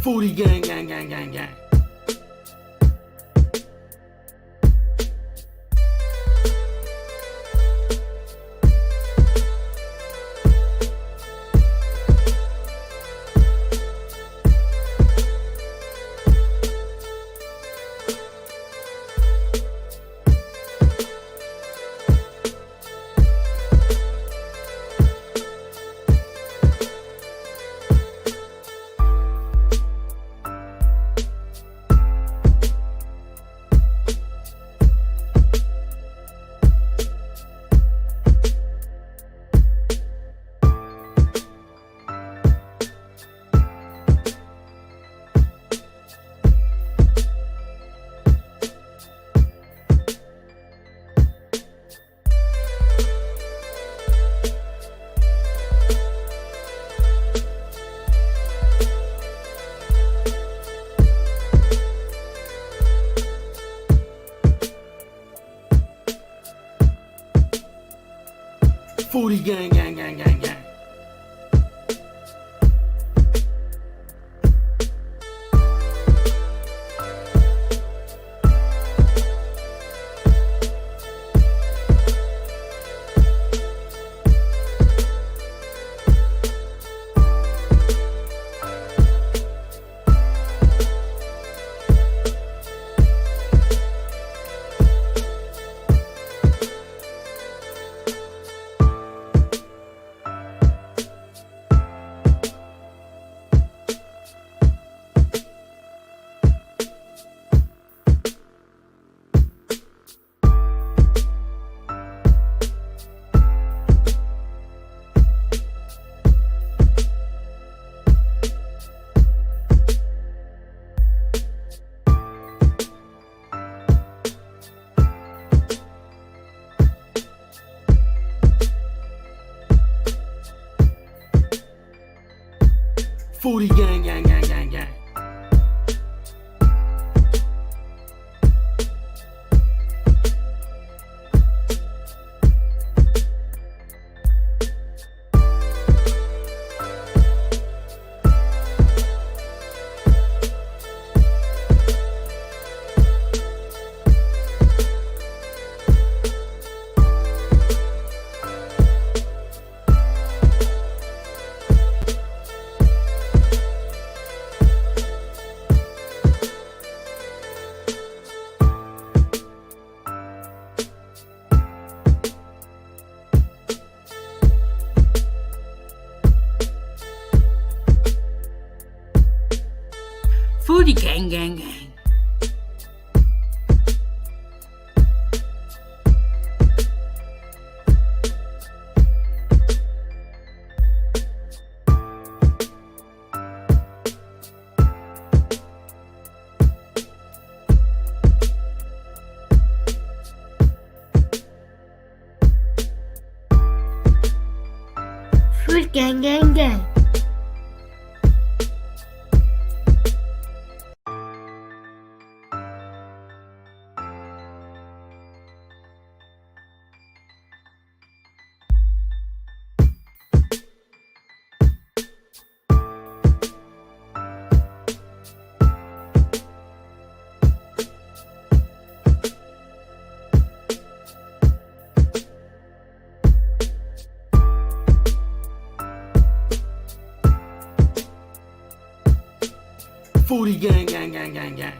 Foodie gang, gang, gang, gang, gang. Foodie gang, gang, gang, gang, gang. Foodie gang, gang, gang, gang, gang. Foodie gang, gang, gang. Food gang, gang, gang. Foodie gang, gang, gang, gang, gang.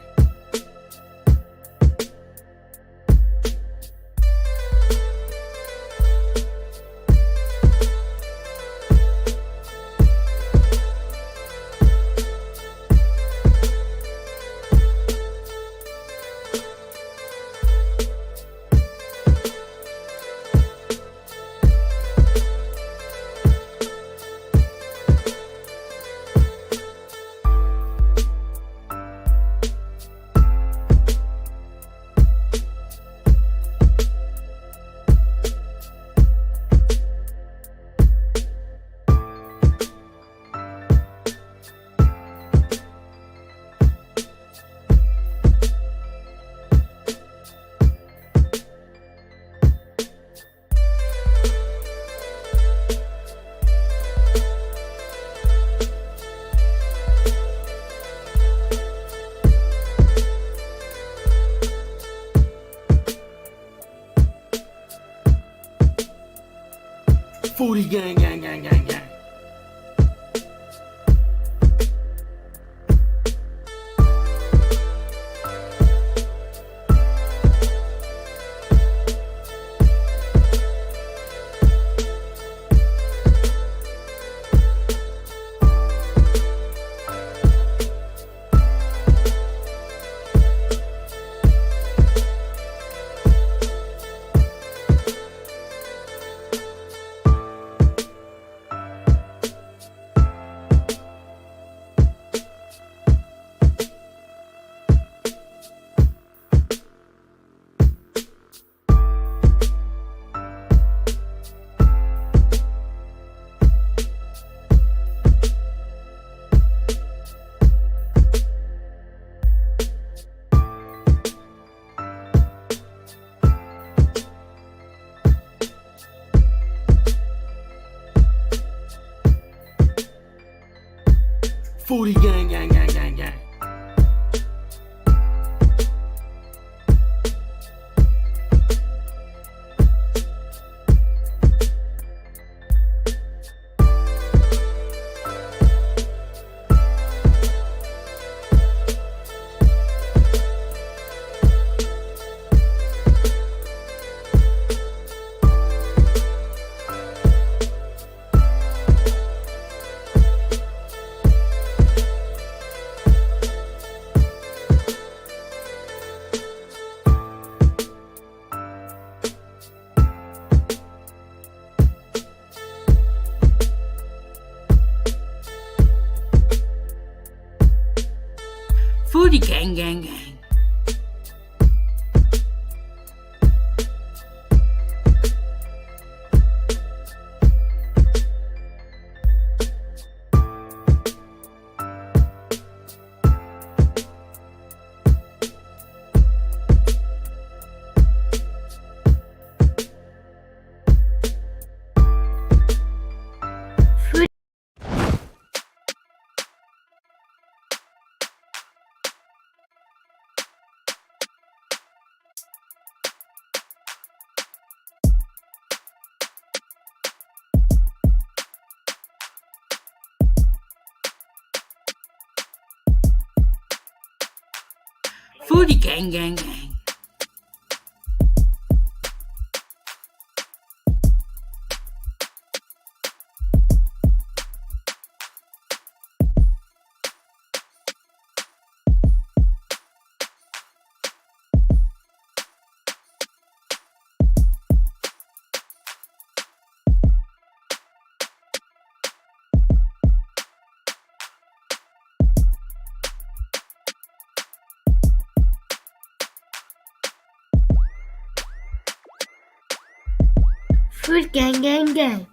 Foodie gang, gang, gang, gang, gang. Foodie gang, gang, gang, gang, gang. Foodie gang, gang, gang. Foodie gang, gang, gang. Food gang, gang, gang.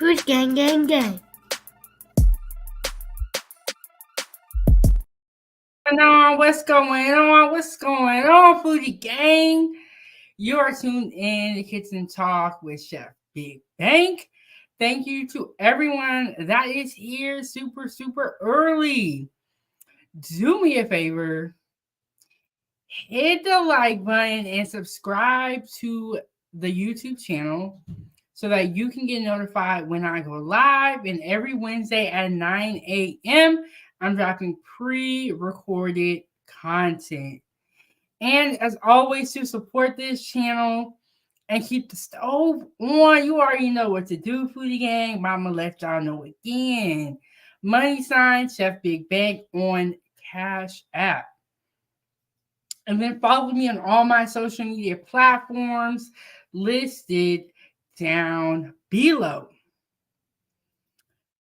Food gang, gang, gang. What's going on? What's going on, Foodie gang? You are tuned in to Kitchen Talk with Chefbigbank. Thank you to everyone that is here super, super early. Do me a favor, hit the like button and subscribe to the YouTube channel so that you can get notified when I go live. And every Wednesday at 9 a.m., I'm dropping pre-recorded content. And as always, to support this channel and keep the stove on, you already know what to do, Foodie Gang. But I'm going to let y'all know again. Money sign Chefbigbank on Cash App. And then follow me on all my social media platforms listed down below.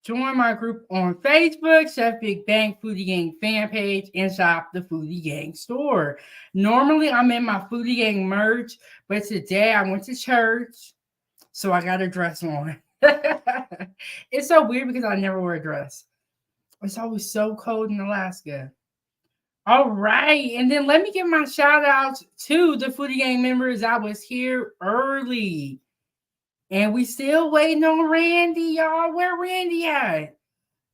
Join my group on Facebook, Chefbigbank Foodie Gang fan page, and shop the Foodie Gang store. Normally, I'm in my Foodie Gang merch, but today I went to church, so I got a dress on. It's so weird because I never wear a dress. It's always so cold in Alaska. All right, and then let me give my shout outs to the Foodie Gang members. I was here early. And we still waiting on Randy, y'all. Where Randy at?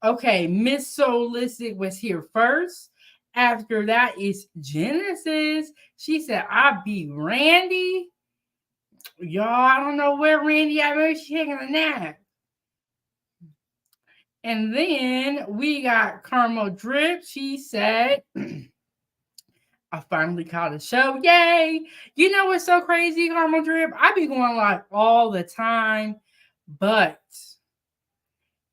Okay, Miss Solistic was here first. After that is Genesis. She said, I be Randy. Y'all, I don't know where Randy at. Maybe she's taking a nap. And then we got Carmel Drip. She said, I finally caught a show. Yay! You know what's so crazy, Carmel Drip? I be going live all the time, but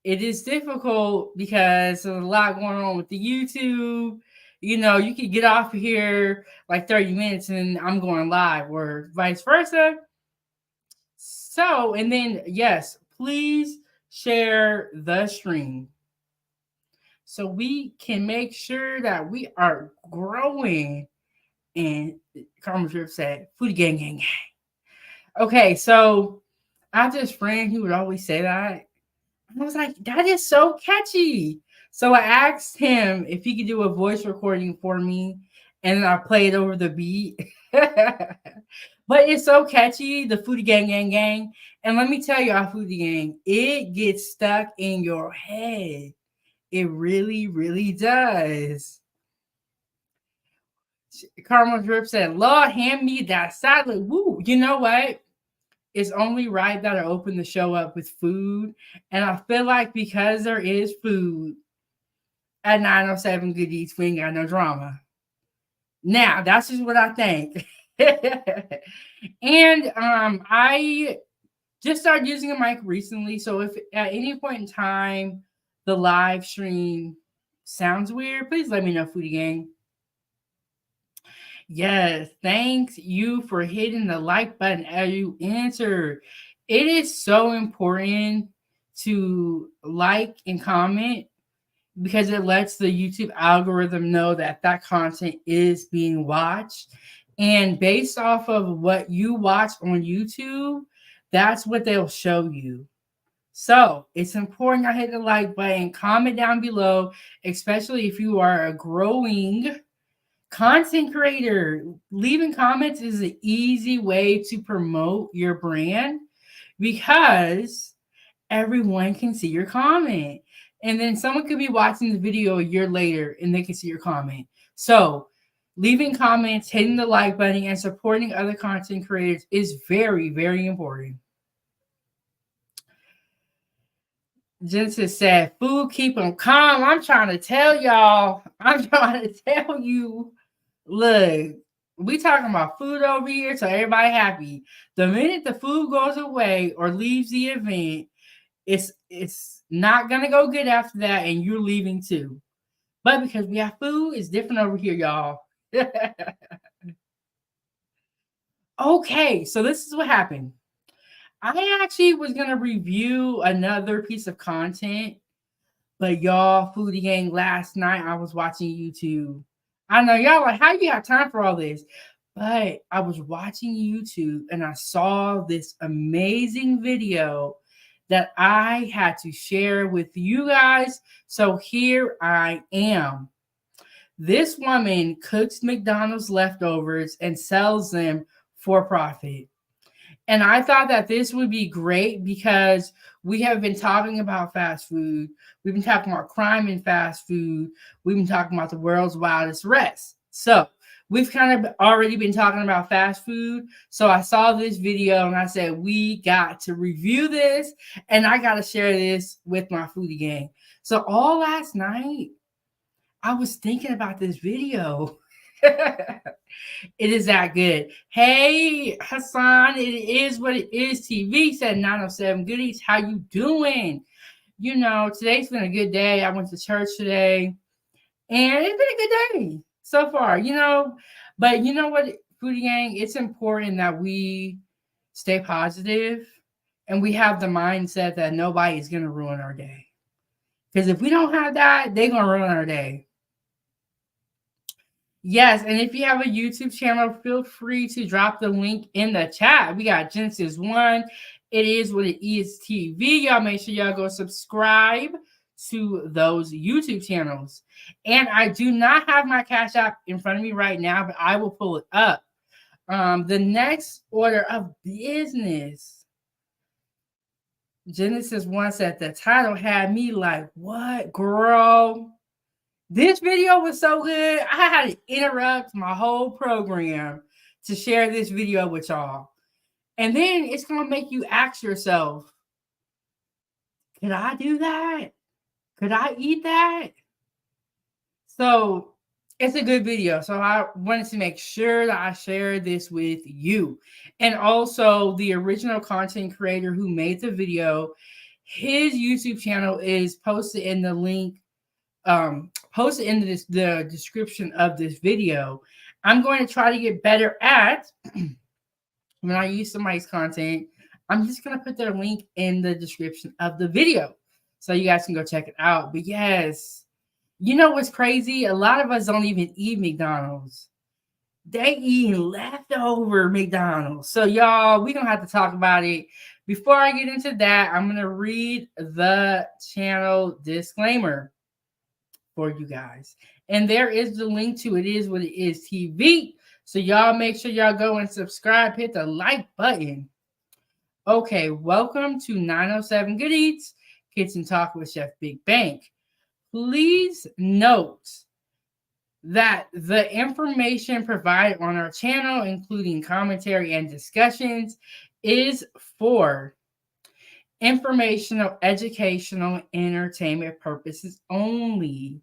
it is difficult because there's a lot going on with the YouTube. You know, you could get off of here like 30 minutes and I'm going live, or vice versa. So, and then, yes, please share the stream so we can make sure that we are growing. And Carmen Drip said, Foodie Gang, gang, gang. Okay, so I have this friend who would always say that. And I was like, that is so catchy. So I asked him if he could do a voice recording for me, and then I played over the beat. But it's so catchy, the Foodie Gang, gang, gang. And let me tell you, our Foodie Gang, it gets stuck in your head. It really, really does. Carmel Drip said, Lord, hand me that salad. Woo. You know what? It's only right that I open the show up with food. And I feel like because there is food at 907 Good Eats, we ain't got no drama. Now, that's just what I think. And I just started using a mic recently. So if at any point in time the live stream sounds weird, please let me know, Foodie Gang. Yes, thanks you for hitting the like button as you answer. It is so important to like and comment because it lets the YouTube algorithm know that that content is being watched. And based off of what you watch on YouTube, that's what they'll show you. So it's important I hit the like button, comment down below, especially if you are a growing content creator. Leaving comments is an easy way to promote your brand because everyone can see your comment. And then someone could be watching the video a year later and they can see your comment. So leaving comments, hitting the like button, and supporting other content creators is very, very important. Genesis said, food keep them calm. I'm trying to tell y'all. I'm trying to tell you. Look, we talking about food over here, so everybody happy. The minute the food goes away or leaves the event, it's not gonna go good after that, and you're leaving too. But because we have food, it's different over here, y'all. Okay, so this is what happened. I actually was gonna review another piece of content, but y'all, Foodie Gang, last night I was watching YouTube. I know y'all like, how you have time for all this? But I was watching YouTube and I saw this amazing video that I had to share with you guys. So here I am. This woman cooks McDonald's leftovers and sells them for profit. And I thought that this would be great because we have been talking about fast food. We've been talking about crime in fast food. We've been talking about the world's wildest rest. So we've kind of already been talking about fast food. So I saw this video and I said, we got to review this and I got to share this with my Foodie Gang. So all last night, I was thinking about this video. It is that good. Hey, Hassan, it is what it is. TV said 907 Goodies. How you doing? You know, today's been a good day. I went to church today, and it's been a good day so far, you know. But you know what, Foodie Gang, it's important that we stay positive and we have the mindset that nobody is going to ruin our day. Because if we don't have that, they're gonna ruin our day. Yes, and if you have a YouTube channel, feel free to drop the link in the chat. We got Genesis One. It is what it is TV. Y'all make sure y'all go subscribe to those YouTube channels. And I do not have my Cash App in front of me right now, but I will pull it up. The next order of business. Genesis 1 said the title had me like, what, girl? This video was so good, I had to interrupt my whole program to share this video with y'all. And then it's going to make you ask yourself, could I do that? Could I eat that? So it's a good video. So I wanted to make sure that I share this with you. And also the original content creator who made the video, his YouTube channel is posted in the link, posted in the description of this video. I'm going to try to get better at when I use somebody's content. I'm just going to put their link in the description of the video so you guys can go check it out. But yes, you know what's crazy? A lot of us don't even eat McDonald's. They eat leftover McDonald's. So y'all, we're going to have to talk about it. Before I get into that, I'm going to read the channel disclaimer for you guys. And there is the link to It Is What It Is TV. So y'all make sure y'all go and subscribe, hit the like button. Okay, welcome to 907 Good Eats, Kitchen Talk with Chef Big Bank. Please note that the information provided on our channel, including commentary and discussions, is for informational, educational, entertainment purposes only.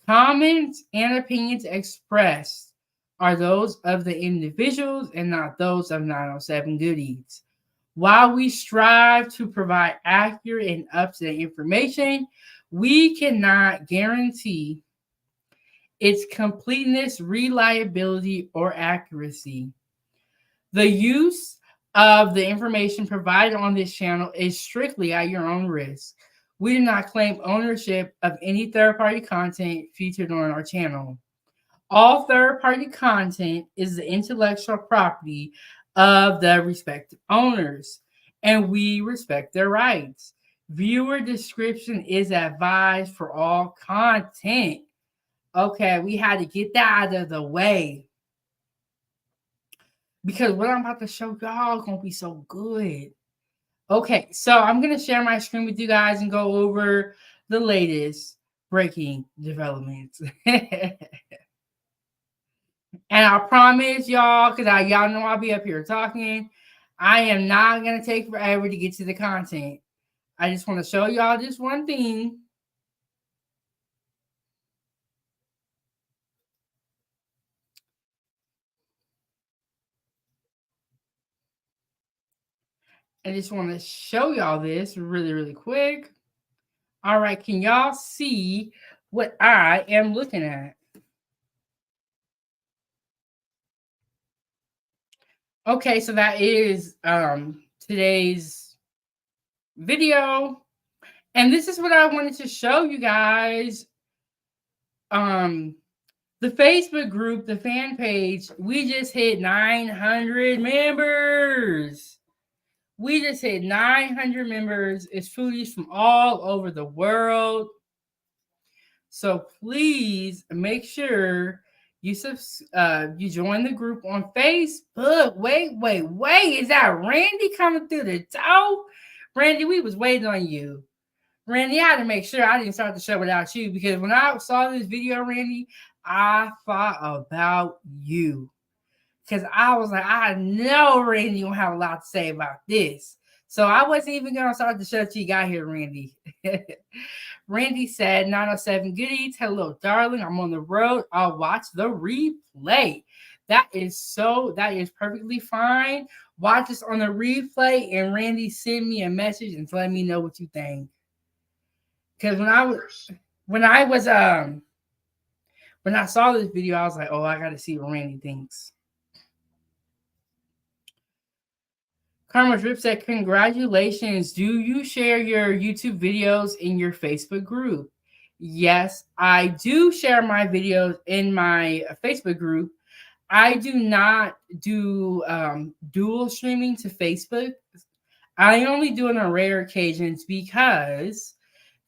Comments and opinions expressed are those of the individuals and not those of 907 Good Eats. While we strive to provide accurate and up-to-date information, we cannot guarantee its completeness, reliability, or accuracy. The use of the information provided on this channel is strictly at your own risk. We do not claim ownership of any third-party content featured on our channel. All third-party content is the intellectual property of the respective owners, and we respect their rights. Viewer description is advised for all content. Okay, we had to get that out of the way, because what I'm about to show y'all is going to be so good. Okay, so I'm going to share my screen with you guys and go over the latest breaking developments. And I promise y'all, because y'all know I'll be up here talking, I am not going to take forever to get to the content. I just want to show y'all this one thing. I just want to show y'all this really, really quick. All right, can y'all see what I am looking at? Okay, so that is today's video. And this is what I wanted to show you guys. The Facebook group, the fan page, we just hit 900 members. We just hit 900 members. It's foodies from all over the world. So please make sure you join the group on Facebook. Wait. Is that Randy coming through the door? Randy, we was waiting on you. Randy, I had to make sure I didn't start the show without you, because when I saw this video, Randy, I thought about you. Because I was like, I know Randy gonna have a lot to say about this. So I wasn't even gonna start the show till you got here, Randy. Randy said, 907 Good Eats. Hello, darling. I'm on the road. I'll watch the replay. That is perfectly fine. Watch this on the replay, and Randy send me a message and let me know what you think. Because when I saw this video, I was like, oh, I gotta see what Randy thinks. Karma Drip said, congratulations. Do you share your YouTube videos in your Facebook group? Yes, I do share my videos in my Facebook group. I do not do dual streaming to Facebook. I only do it on rare occasions because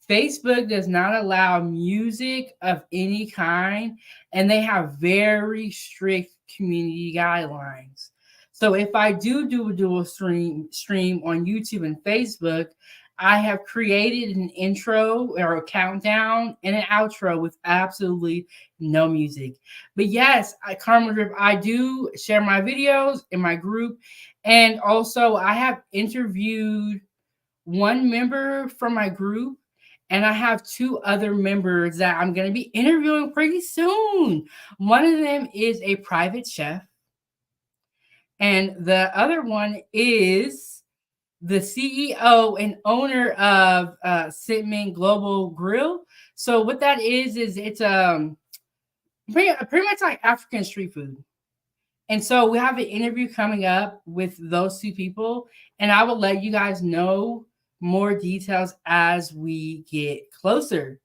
Facebook does not allow music of any kind, and they have very strict community guidelines. So if I do a dual stream on YouTube and Facebook, I have created an intro or a countdown and an outro with absolutely no music. But yes, Karma Drip, I do share my videos in my group, and also I have interviewed one member from my group, and I have two other members that I'm going to be interviewing pretty soon. One of them is a private chef, and the other one is the CEO and owner of Sitman Global Grill. So what that is it's pretty much like African street food. And so we have an interview coming up with those two people, and I will let you guys know more details as we get closer.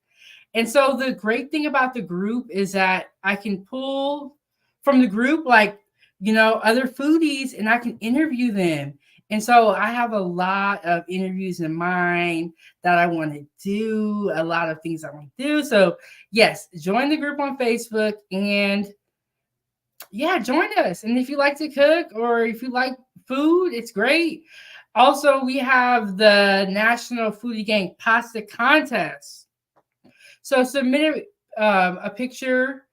And so the great thing about the group is that I can pull from the group, like, other foodies, and I can interview them. And so I have a lot of interviews in mind that I want to do, a lot of things I want to do. So, yes, join the group on Facebook, and yeah, join us. And if you like to cook or if you like food, it's great. Also, we have the National Foodie Gang Pasta Contest. So submit a picture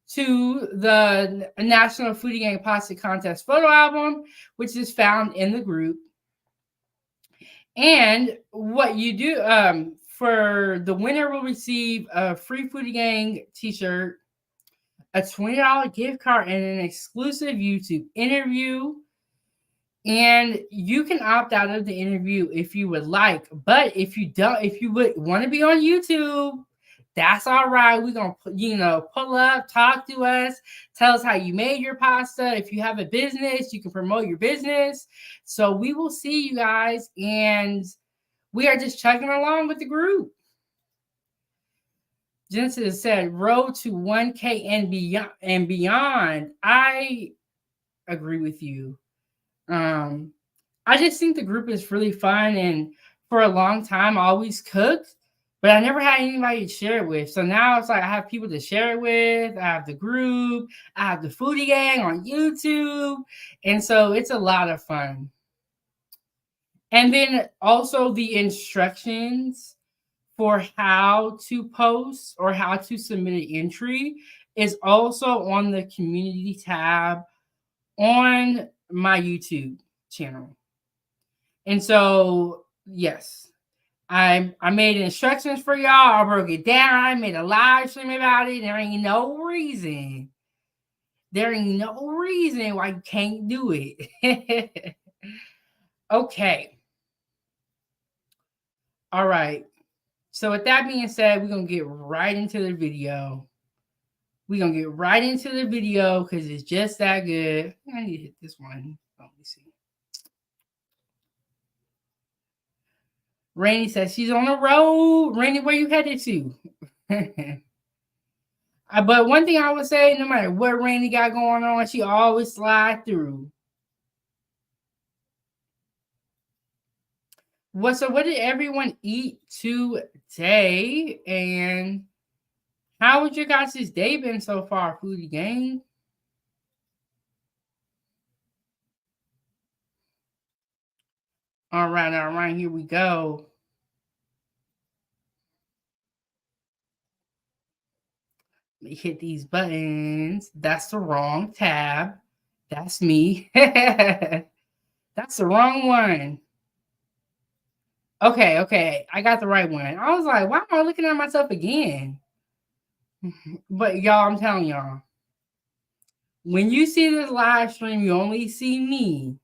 to the National Foodie Gang Pasta Contest photo album, which is found in the group. And what you do for the winner will receive a free Foodie Gang t-shirt, a $20 gift card, and an exclusive YouTube interview. And you can opt out of the interview if you would like. But if you would want to be on YouTube, that's all right. We're going to, pull up, talk to us, tell us how you made your pasta. If you have a business, you can promote your business. So we will see you guys. And we are just chugging along with the group. Genesis said, road to 1K and beyond. I agree with you. I just think the group is really fun, and for a long time I always cooked, but I never had anybody to share it with. So now it's like I have people to share it with. I have the group, I have the Foodie Gang on YouTube, and so it's a lot of fun. And then also the instructions for how to post or how to submit an entry is also on the community tab on my YouTube channel. And so, yes, I made instructions for y'all. I broke it down. I made a live stream about it. There ain't no reason. There ain't no reason why you can't do it. Okay. All right. So with that being said, we're going to get right into the video. We're going to get right into the video because it's just that good. I need to hit this one. Let me see. Rainy says she's on the road. Rainy, where you headed to? But one thing I would say, no matter what Rainy got going on, she always slide through. What did everyone eat today? And how was your guys' day been so far, Foodie Gang? All right, here we go. Let me hit these buttons. That's the wrong tab. That's me. That's the wrong one. Okay. I got the right one. I was like, why am I looking at myself again? But y'all, I'm telling y'all, when you see this live stream, you only see me.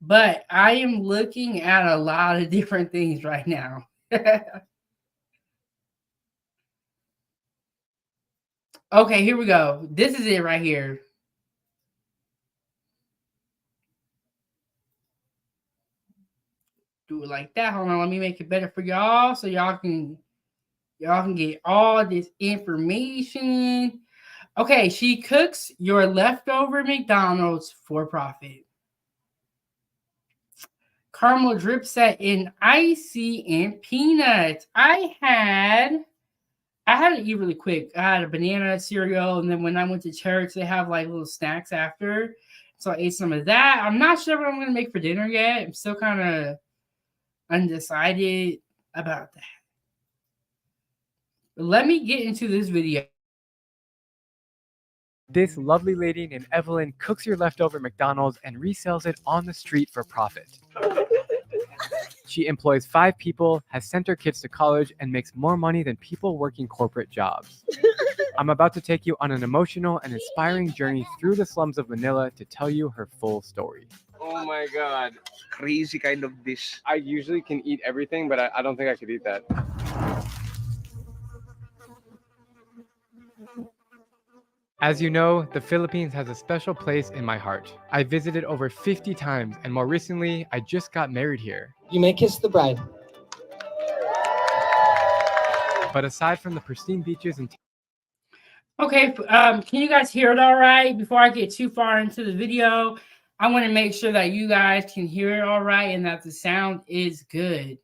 But I am looking at a lot of different things right now. Okay, here we go. This is it right here. it like that. Hold on, let me make it better for y'all so y'all can get all this information. Okay, she cooks your leftover McDonald's for profit. Caramel drip set in icy and peanuts. I had to eat really quick. I had a banana cereal, and then when I went to church, they have like little snacks after. So I ate some of that. I'm not sure what I'm gonna make for dinner yet. I'm still kind of undecided about that. But let me get into this video. This lovely lady named Evelyn cooks your leftover McDonald's and resells it on the street for profit. She employs 5 people, has sent her kids to college, and makes more money than people working corporate jobs. I'm about to take you on an emotional and inspiring journey through the slums of Manila to tell you her full story. Oh my god. Crazy kind of dish. I usually can eat everything, but I don't think I could eat that. As you know, the Philippines has a special place in my heart. I visited over 50 times, and more recently, I just got married here. You may kiss the bride. But aside from the pristine beaches and Okay, can you guys hear it all right? Before I get too far into the video, I want to make sure that you guys can hear it all right and that the sound is good.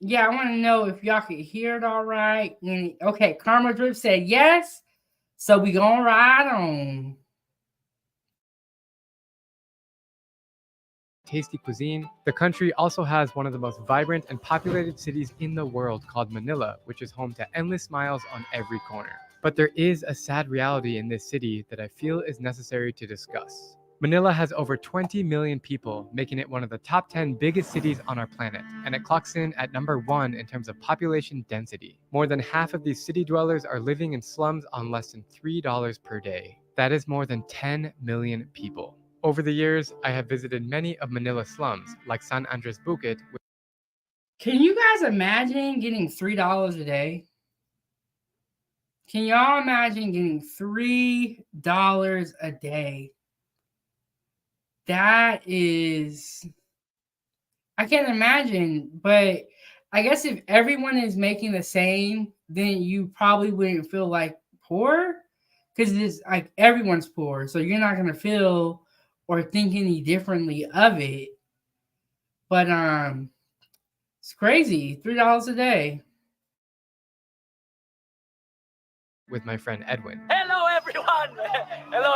Yeah, I want to know if y'all can hear it all right. Okay, Karma Drip said yes, so we gonna ride on. tasty cuisine. The country also has one of the most vibrant and populated cities in the world called Manila, which is home to endless smiles on every corner. But there is a sad reality in this city that I feel is necessary to discuss. Manila has over 20 million people, making it one of the top 10 biggest cities on our planet, and it clocks in at number 1 in terms of population density. More than half of these city dwellers are living in slums on less than $3 per day. That is more than 10 million people. Over the years, I have visited many of Manila's slums, like San Andres Bukit. Can you guys imagine getting $3 a day? Can y'all imagine getting $3 a day? That is, I can't imagine, but I guess if everyone is making the same, then you probably wouldn't feel like poor, because it's like everyone's poor, so you're not gonna feel or think any differently of it. But it's crazy, $3 a day. With my friend Edwin. Hello, everyone! Hello.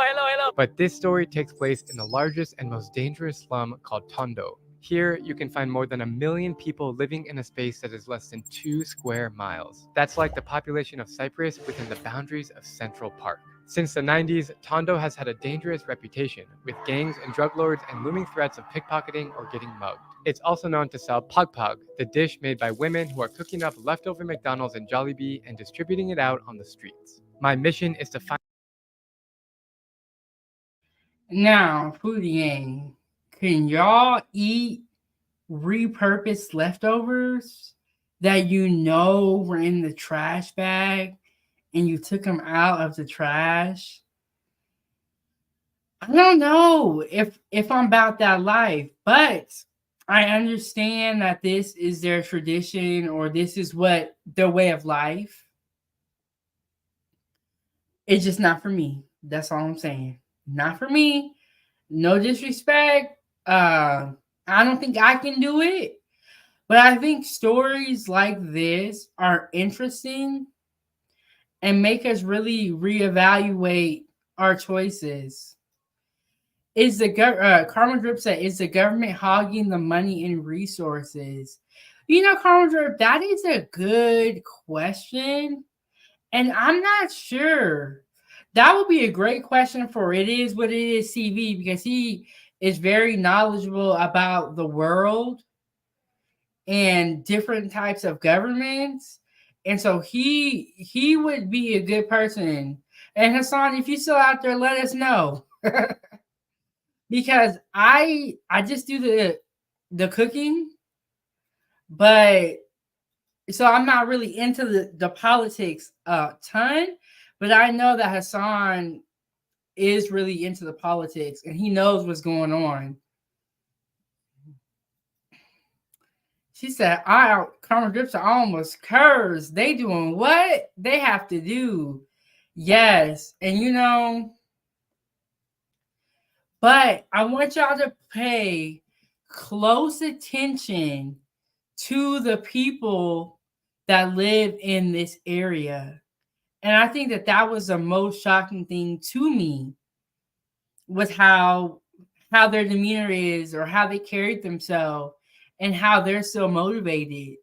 But this story takes place in the largest and most dangerous slum called Tondo. Here, you can find more than 1 million people living in a space that is less than 2 square miles. That's like the population of Cyprus within the boundaries of Central Park. Since the 90s, Tondo has had a dangerous reputation, with gangs and drug lords and looming threats of pickpocketing or getting mugged. It's also known to sell pagpag, the dish made by women who are cooking up leftover McDonald's and Jollibee and distributing it out on the streets. My mission is to find... Now, Foodie Gang, can y'all eat repurposed leftovers that you know were in the trash bag and you took them out of the trash? I don't know if I'm about that life, but I understand that this is their tradition or this is what their way of life. It's just not for me. That's all I'm saying. Not for me. No disrespect. I don't think I can do it. But I think stories like this are interesting and make us really reevaluate our choices. Is the Karma Drip said, is the government hogging the money and resources? You know, Karma Drip, that is a good question. And I'm not sure. That would be a great question for It Is What It Is TV, because he is very knowledgeable about the world and different types of governments. And so he would be a good person. And Hassan, if you're still out there, let us know. Because I just do the cooking, but so I'm not really into the politics a ton, but I know that Hassan is really into the politics and he knows what's going on. She said, Karma Grips are almost cursed. They doing what they have to do. Yes. And but I want y'all to pay close attention to the people that live in this area. And I think that was the most shocking thing to me, was how their demeanor is, or how they carried themselves, and how they're so motivated.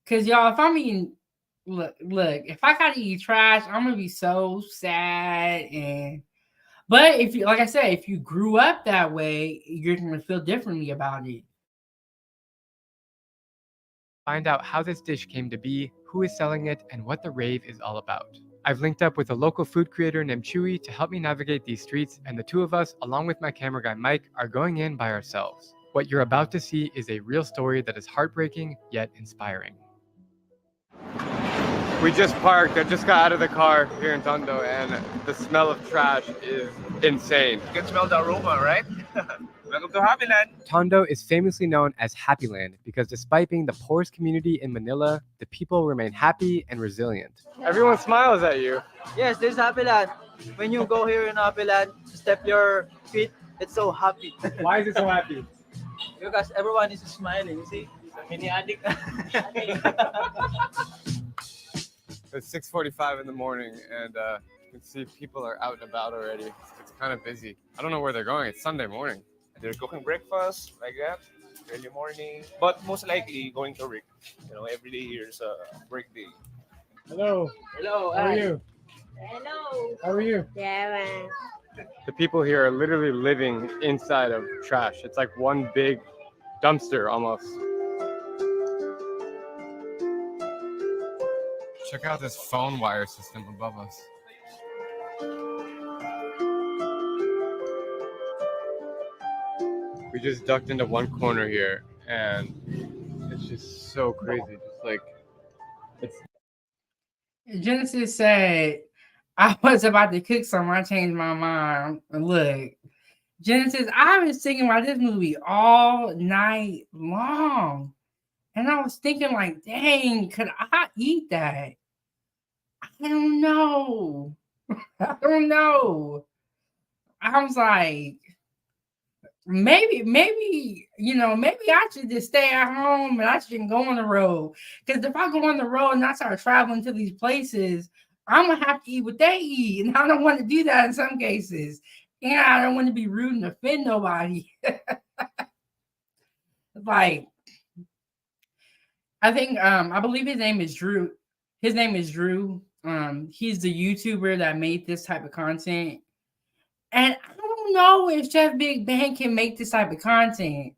Because y'all, if I'm eating, look, if I gotta eat trash, I'm gonna be so sad. But if you, like I said, if you grew up that way, you're gonna feel differently about it. Find out how this dish came to be, who is selling it, and what the rave is all about. I've linked up with a local food creator named Chewy to help me navigate these streets, and the two of us, along with my camera guy Mike, are going in by ourselves. What you're about to see is a real story that is heartbreaking yet inspiring. We just parked. I just got out of the car here in Tondo, and the smell of trash is insane. You can smell the aroma, right? Welcome to Happy Land. Tondo is famously known as Happy Land because despite being the poorest community in Manila, the people remain happy and resilient. Everyone smiles at you. Yes, this is Happy Land. When you go here in Happy Land, step your feet, it's so happy. Why is it so happy? Because everyone is smiling, you see? Mini addict. It's 6:45 in the morning, and you can see people are out and about already. It's kind of busy. I don't know where they're going. It's Sunday morning. They're cooking breakfast like that, early morning. But most likely going to work. Every day here is a break day. Hello. Hello. How are you? Hello. How are you? Yeah. The people here are literally living inside of trash. It's like one big dumpster almost. Check out this phone wire system above us. We just ducked into one corner here, and it's just so crazy. Just like, it's Genesis said, I was about to cook something. I changed my mind. Look, Genesis, I was thinking about this movie all night long. And I was thinking, like, dang, could I eat that? I don't know. I don't know. I was like, maybe, maybe I should just stay at home and I shouldn't go on the road. Because if I go on the road and I start traveling to these places, I'm gonna have to eat what they eat, and I don't want to do that in some cases. And I don't want to be rude and offend nobody. Like, I think I believe his name is Drew. His name is Drew. He's the YouTuber that made this type of content. And I don't know if Chefbigbank can make this type of content,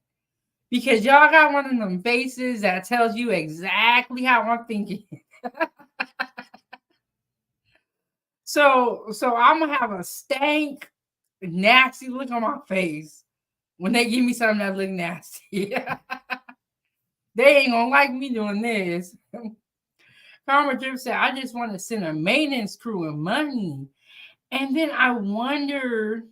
because y'all got one of them faces that tells you exactly how I'm thinking. So I'm gonna have a stank, nasty look on my face when they give me something that look nasty. They ain't gonna like me doing this. Karma Drip said, I just want to send a maintenance crew and money. And then I wonder,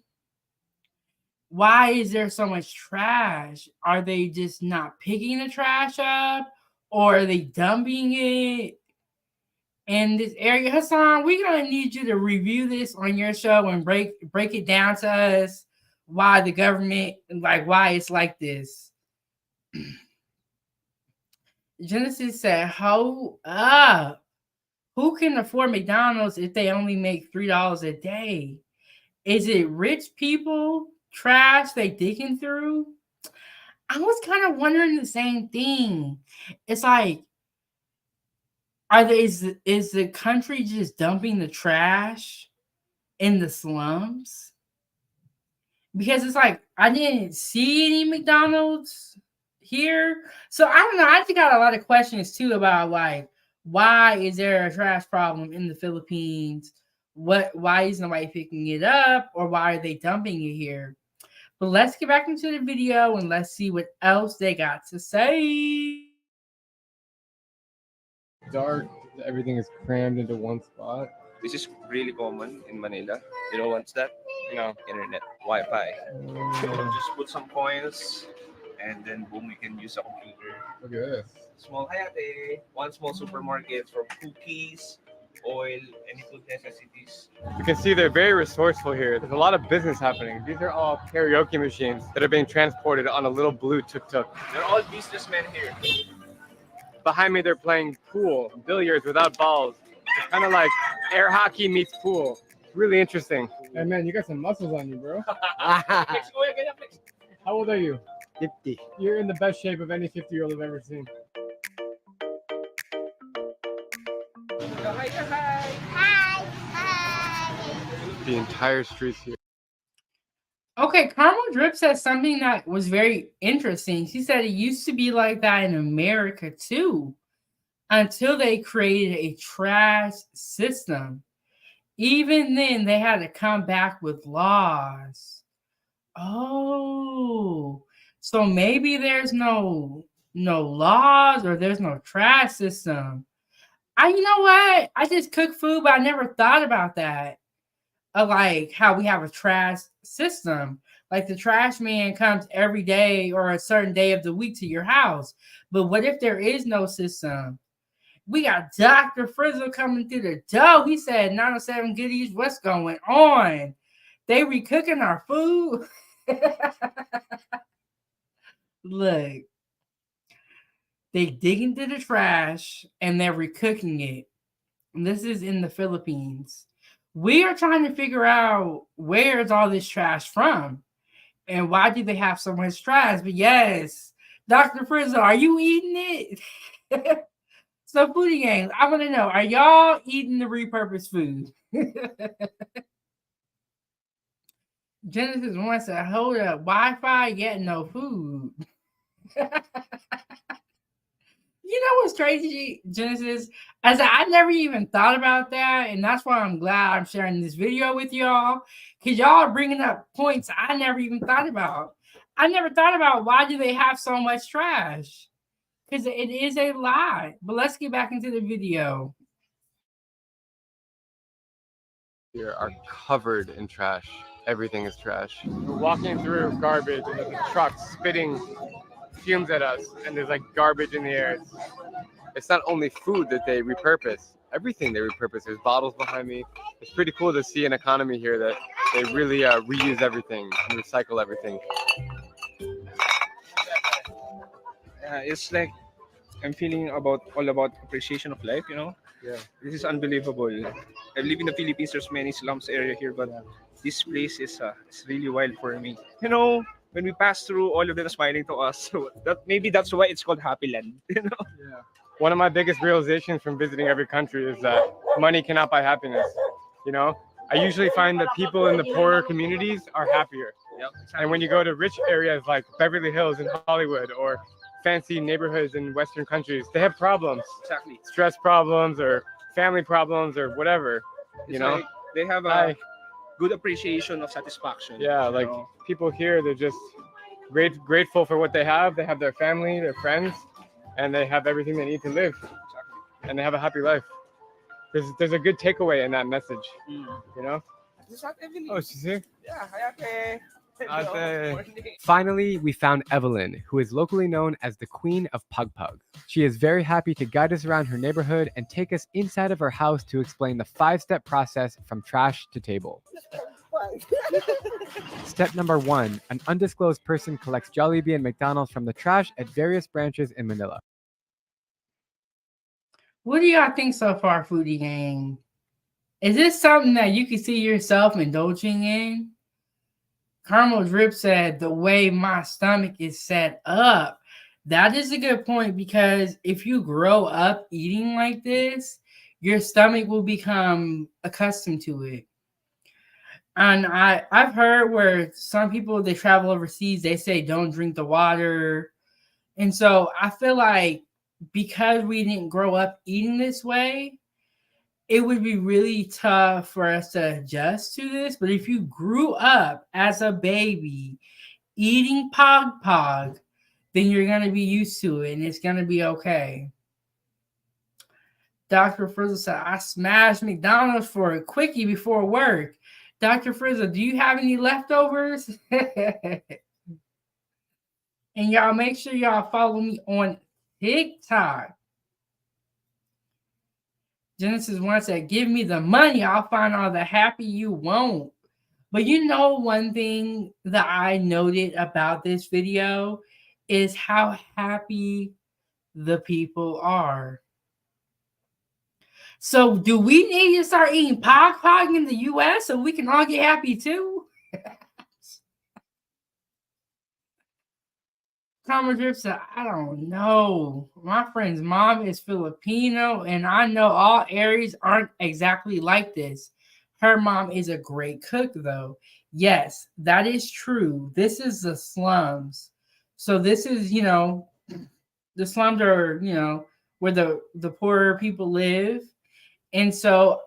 why is there so much trash? Are they just not picking the trash up? Or are they dumping it in this area? Hassan, we're going to need you to review this on your show and break it down to us, why the government, like, why it's like this. Genesis said, hold up. Who can afford McDonald's if they only make $3 a day? Is it rich people, trash they digging through? I was kind of wondering the same thing. It's like, is the country just dumping the trash in the slums? Because it's like, I didn't see any McDonald's here. So I don't know. I just got a lot of questions too about, like, why is there a trash problem in the Philippines? Why is nobody picking it up, or why are they dumping it here? But let's get back into the video and let's see what else they got to say. dark. Everything is crammed into one spot. This is really common in Manila. You know what's that? No. Internet, Wi-Fi. Just put some coins, and then boom, you can use a computer. Look at this. Small hayate, one small supermarket for cookies, oil, any food necessities. You can see they're very resourceful here. There's a lot of business happening. These are all karaoke machines that are being transported on a little blue tuk-tuk. They're all businessmen here. Behind me, they're playing pool, billiards without balls. It's kind of like air hockey meets pool. It's really interesting. Hey man, you got some muscles on you, bro. How old are you? 50. You're in the best shape of any 50-year-old I've ever seen. The entire street's here. Okay, Carmel Drip said something that was very interesting. She said it used to be like that in America too, until they created a trash system. Even then, they had to come back with laws. Oh, so maybe there's no laws or there's no trash system. You know what? I just cook food, but I never thought about that. Like how we have a trash system. Like the trash man comes every day or a certain day of the week to your house. But what if there is no system? We got Dr. Frizzle coming through the door. He said, 907 Goodies, what's going on? They recooking our food. Look, they dig into the trash and they're recooking it. And this is in the Philippines. We are trying to figure out where is all this trash from and why do they have so much trash? But yes, Dr. Frizzle, are you eating it? So, Foodie Gangs, I want to know, are y'all eating the repurposed food? Genesis wants to hold up Wi-Fi, yet no food. You know what's crazy, Genesis? I never even thought about that, and that's why I'm glad I'm sharing this video with y'all, because y'all are bringing up points I never even thought about. I never thought about why do they have so much trash, because it is a lot. But let's get back into the video. Here are covered in trash. Everything is trash. We're walking through garbage and there's a truck spitting fumes at us and there's like garbage in the air. It's not only food that they repurpose, everything they repurpose. There's bottles behind me. It's pretty cool to see an economy here that they really reuse everything and recycle everything. It's like I'm feeling all about appreciation of life, you know? Yeah. This is unbelievable. I live in the Philippines, there's many slums area here, but this place is it's really wild for me. You know, when we pass through, all of them are smiling to us. So that's why it's called Happy Land. You know? Yeah. One of my biggest realizations from visiting every country is that money cannot buy happiness. You know, I usually find that people in the poorer communities are happier. Yep. And when you go to rich areas like Beverly Hills in Hollywood or fancy neighborhoods in Western countries, they have problems. Exactly. Stress problems or family problems or whatever. It's You know, like they have a good appreciation of satisfaction. yeah, you like know? people here, they're just grateful for what they have. They have their family, their friends, and they have everything they need to live. Exactly. And they have a happy life. There's a good takeaway in that message, you know? This is Evelyn. Oh, she's here? Yeah, hi, Ate. Ate. Morning. Finally, we found Evelyn, who is locally known as the Queen of Pug Pug. She is very happy to guide us around her neighborhood and take us inside of her house to explain the 5-step process from trash to table. Step number 1, an undisclosed person collects Jollibee and McDonald's from the trash at various branches in Manila. What do y'all think so far, Foodie Gang? Is this something that you can see yourself indulging in? Caramel Drip said, the way my stomach is set up. That is a good point, because if you grow up eating like this, your stomach will become accustomed to it. And I've heard where some people, they travel overseas, they say don't drink the water. And so I feel like because we didn't grow up eating this way, it would be really tough for us to adjust to this. But if you grew up as a baby eating pog, then you're going to be used to it and it's going to be okay. Dr. Frizzle said, I smashed McDonald's for a quickie before work. Dr. Frizzle, do you have any leftovers? And y'all make sure y'all follow me on TikTok. Genesis 1 said, give me the money. I'll find all the happy you want. But you know, one thing that I noted about this video is how happy the people are. So do we need to start eating pog in the US so we can all get happy too? Common Drip said, I don't know. My friend's mom is Filipino, and I know all areas aren't exactly like this. Her mom is a great cook, though. Yes, that is true. This is the slums. So this is, the slums are, where the poorer people live. And so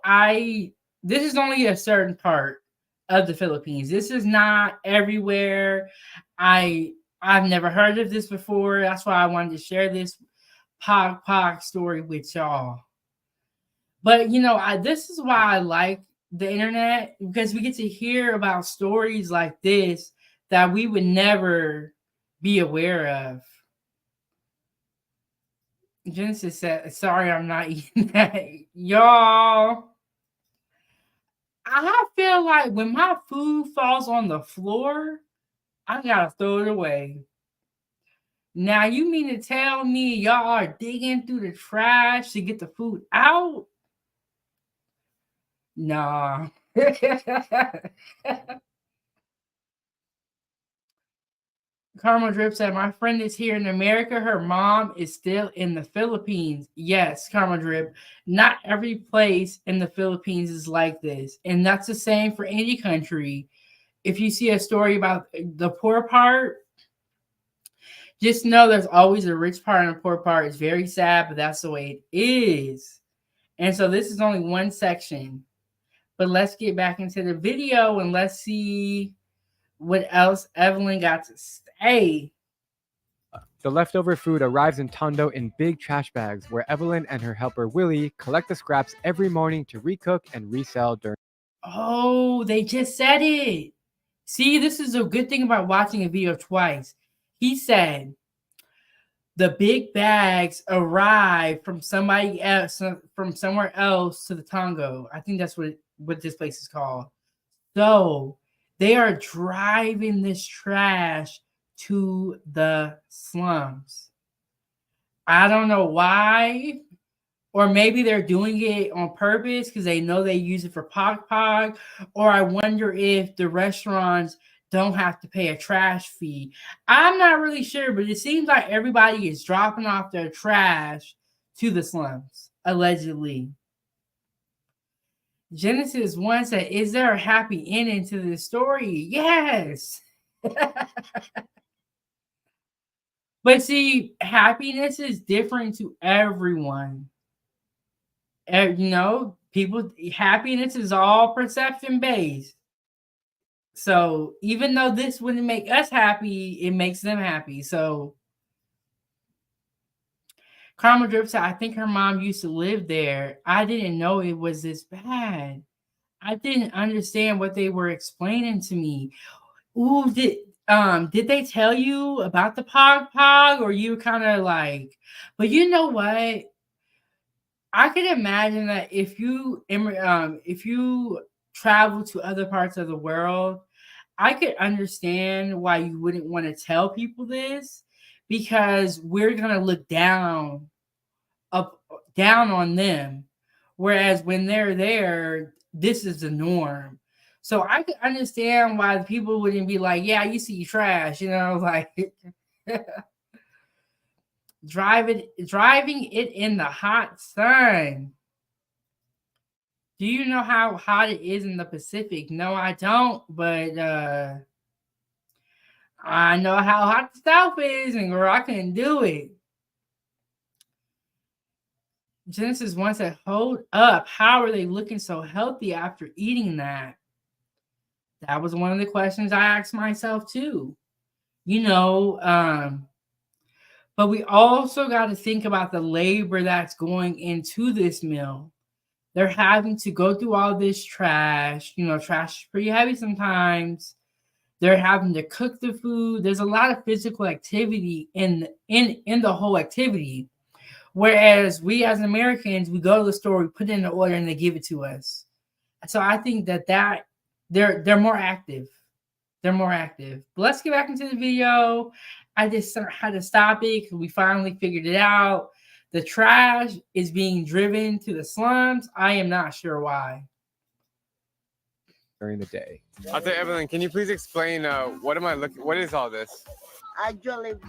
this is only a certain part of the Philippines. This is not everywhere. I've never heard of this before. That's why I wanted to share this pog story with y'all. But this is why I like the internet, because we get to hear about stories like this that we would never be aware of. Genesis said, sorry, I'm not eating that. Y'all, I feel like when my food falls on the floor, I gotta throw it away. Now, you mean to tell me y'all are digging through the trash to get the food out? Nah. Karma Drip said, my friend is here in America. Her mom is still in the Philippines. Yes, Karma Drip. Not every place in the Philippines is like this. And that's the same for any country. If you see a story about the poor part, just know there's always a rich part and a poor part. It's very sad, but that's the way it is. And so this is only one section. But let's get back into the video and let's see what else Evelyn got to say. The leftover food arrives in Tondo in big trash bags, where Evelyn and her helper Willie collect the scraps every morning to recook and resell during. Oh, they just said it. See, this is a good thing about watching a video twice. He said the big bags arrive from somebody else, from somewhere else to the Tongo. I think that's what this place is called. So they are driving this trash to the slums. I don't know why, or maybe they're doing it on purpose because they know they use it for pog, or I wonder if the restaurants don't have to pay a trash fee. I'm not really sure, but it seems like everybody is dropping off their trash to the slums, allegedly. Genesis 1 said, is there a happy ending to this story? Yes. But see, happiness is different to everyone. People, happiness is all perception based. So even though this wouldn't make us happy, it makes them happy. So Karma Drip said, I think her mom used to live there. I didn't know it was this bad. I didn't understand what they were explaining to me. Ooh, did they tell you about the pog, or you kind of like? But you know what? I can imagine that if you travel to other parts of the world, I could understand why you wouldn't want to tell people this, because we're gonna look down on them, whereas when they're there, this is the norm. So I could understand why the people wouldn't be like, yeah, you see trash, like driving it in the hot sun. Do you know how hot it is in the Pacific? No, I don't, but I know how hot the South is, and girl, I can do it. Genesis 1 said, hold up, how are they looking so healthy after eating that? That was one of the questions I asked myself too. But we also got to think about the labor that's going into this meal. They're having to go through all this trash. Trash is pretty heavy sometimes. They're having to cook the food. There's a lot of physical activity in the whole activity. Whereas we as Americans, we go to the store, we put in the order, and they give it to us. So I think that they're more active. They're more active. But let's get back into the video. I just had to stop it because we finally figured it out. The trash is being driven to the slums. I am not sure why. During the day. Evelyn, can you please explain what am I looking? What is all this? Jollibee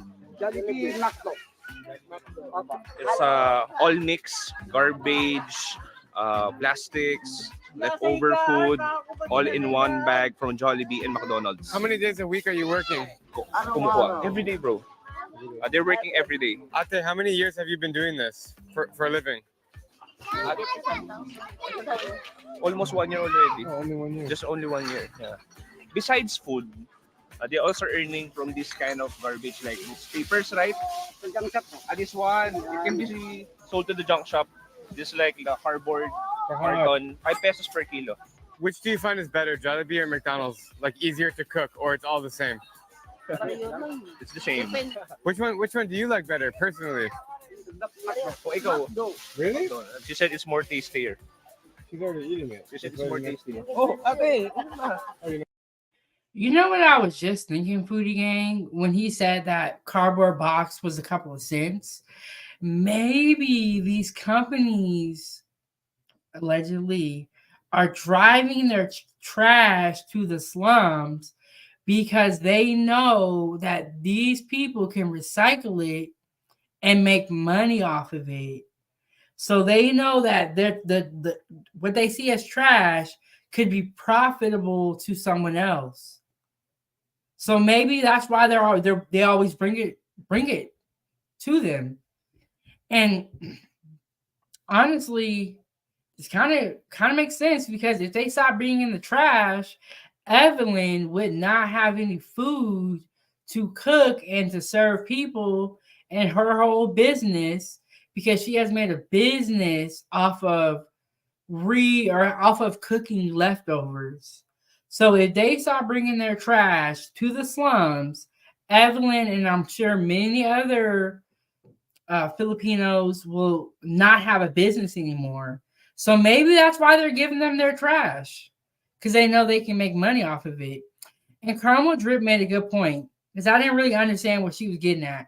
McDo. It's all mix, garbage, plastics, leftover food, all in one bag from Jollibee and McDonald's. How many days a week are you working? Kumukuha. Every day, bro. They're working every day. Ate, how many years have you been doing this for a living? Almost 1 year already. Oh, only 1 year. Just only 1 year. Yeah. Besides food, they also earning from this kind of garbage like these papers, right? This one, it can be sold to the junk shop. Just like the cardboard carton, 5 pesos per kilo. Which do you find is better, Jollibee or McDonald's? Like easier to cook, or it's all the same? It's the same. Which one do you like better personally? Oh, ikaw. Really? She said it's more tastier. She's already eating it. She said it's more tastier. Oh, ate. You know what I was just thinking, Foodie Gang, when he said that cardboard box was a couple of cents? Maybe these companies, allegedly, are driving their trash to the slums because they know that these people can recycle it and make money off of it. So they know that the what they see as trash could be profitable to someone else. So maybe that's why they always bring it to them. And honestly, it's kind of makes sense because if they stop bringing the trash, Evelyn would not have any food to cook and to serve people and her whole business, because she has made a business off of cooking leftovers. So if they stop bringing their trash to the slums, Evelyn and I'm sure many other Filipinos will not have a business anymore. So maybe that's why they're giving them their trash, because they know they can make money off of it. And Caramel Drip made a good point, because I didn't really understand what she was getting at.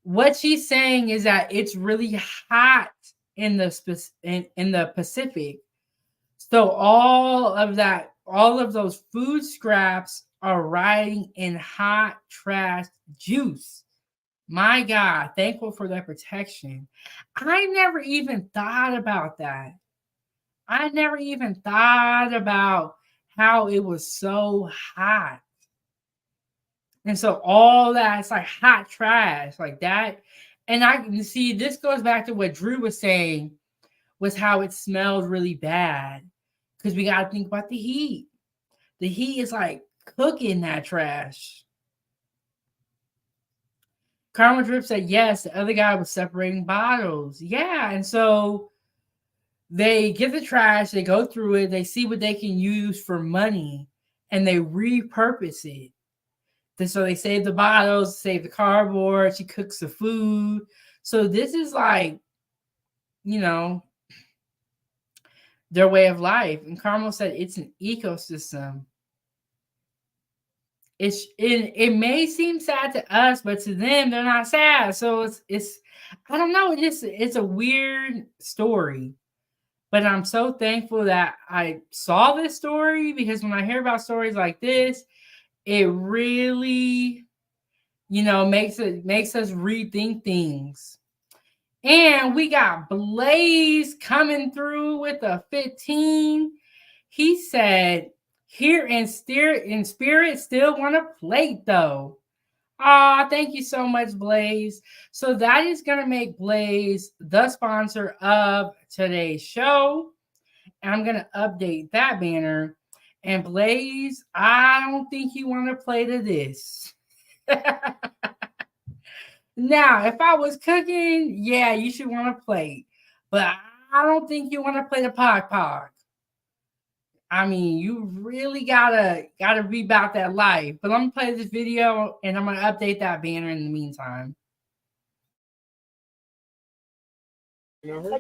What she's saying is that it's really hot in the Pacific. So all of those food scraps are riding in hot trash juice. My God, thankful for that protection. I never even thought about that. I never even thought about how it was so hot. And so all that, it's like hot trash like that. And I can see this goes back to what Drew was saying, was how it smelled really bad. Because we got to think about the heat. The heat is like cooking that trash. Caramel Drip said, yes, the other guy was separating bottles. Yeah, and so they get the trash, they go through it, they see what they can use for money, and they repurpose it. So they save the bottles, save the cardboard, she cooks the food. So this is like, their way of life. And Carmel said it's an ecosystem. It may seem sad to us, but to them, they're not sad. So it's I don't know, it's a weird story. But I'm so thankful that I saw this story, because when I hear about stories like this, it really, makes us rethink things. And we got Blaze coming through with a 15. He said, here in spirit, still want a plate though. Thank you so much, Blaze. So that is going to make Blaze the sponsor of today's show. And I'm going to update that banner. And Blaze, I don't think you want to play to this. Now, if I was cooking, yeah, you should want a plate. But I don't think you want to play the pog pog. I mean, you really gotta rebound that life. But I'm gonna play this video and I'm gonna update that banner in the meantime. You know her?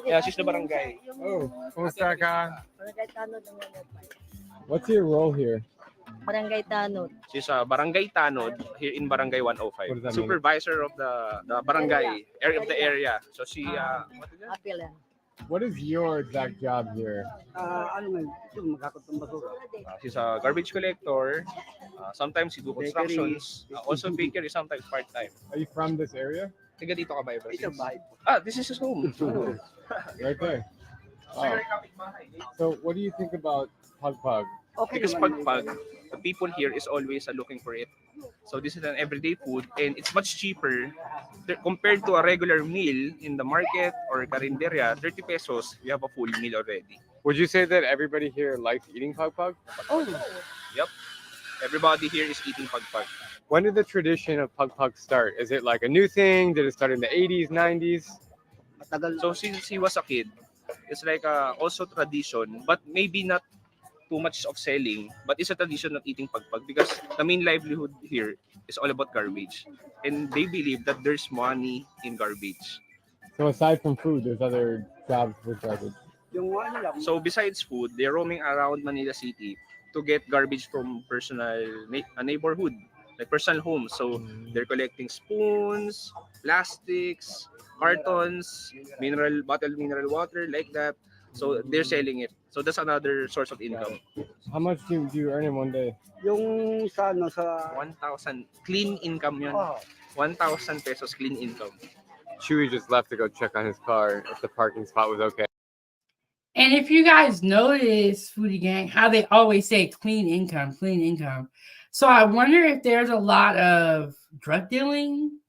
Yeah, she's the barangay. Oh, kumusta ka? Barangay Tanod ang What's your role here? Barangay Tanod. She's a barangay tanod here in Barangay What does 105. that mean? Supervisor of the barangay area of the area. So she what is that? Apilan. What is your exact job here? She's a garbage collector. Sometimes she do constructions. Also bakery, sometimes part-time. Are you from this area? Tiga dito ka ba, Eva? This is his home. Right there. Oh. So what do you think about Pug Pug? Because pagpag, the people here is always looking for it. So this is an everyday food and it's much cheaper compared to a regular meal in the market or karinderya. 30 pesos, you have a full meal already. Would you say that everybody here likes eating Pug Pug? Yep. Everybody here is eating pagpag. When did the tradition of Pug Pug start? Is it like a new thing? Did it start in the 80s, 90s? So since he was a kid, it's like also tradition, but maybe not too much of selling, but it's a tradition of eating pagpag because the main livelihood here is all about garbage. And they believe that there's money in garbage. So aside from food, there's other jobs with garbage. So besides food, they're roaming around Manila City to get garbage from personal neighborhood, like personal homes. So they're collecting spoons, plastics, cartons, bottled mineral water, like that. So they're selling it. So that's another source of income. How much do you earn in one day? Yung sa ano sa 1,000 clean income yun. 1,000 pesos clean income. Chewy just left to go check on his car if the parking spot was okay. And if you guys notice, Foodie Gang, how they always say clean income, clean income. So I wonder if there's a lot of drug dealing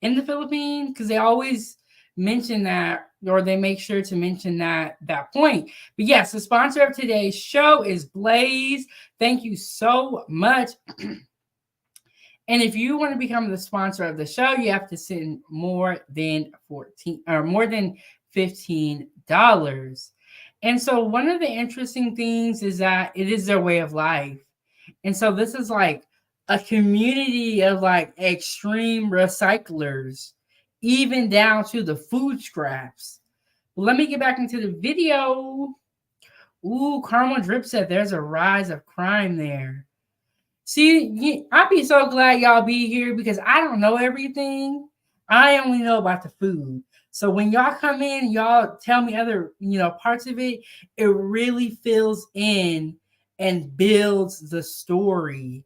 in the Philippines because they always mention that, or they make sure to mention that point. But yes, the sponsor of today's show is Blaze. Thank you so much. And if you want to become the sponsor of the show, you have to send more than $15. And so one of the interesting things is that it is their way of life. And so this is like a community of like extreme recyclers, even down to the food scraps. Let me get back into the video. Ooh, Carmel Drip said there's a rise of crime there. See, I'd be so glad y'all be here because I don't know everything. I only know about the food. So when y'all come in, y'all tell me other, parts of it, it really fills in and builds the story.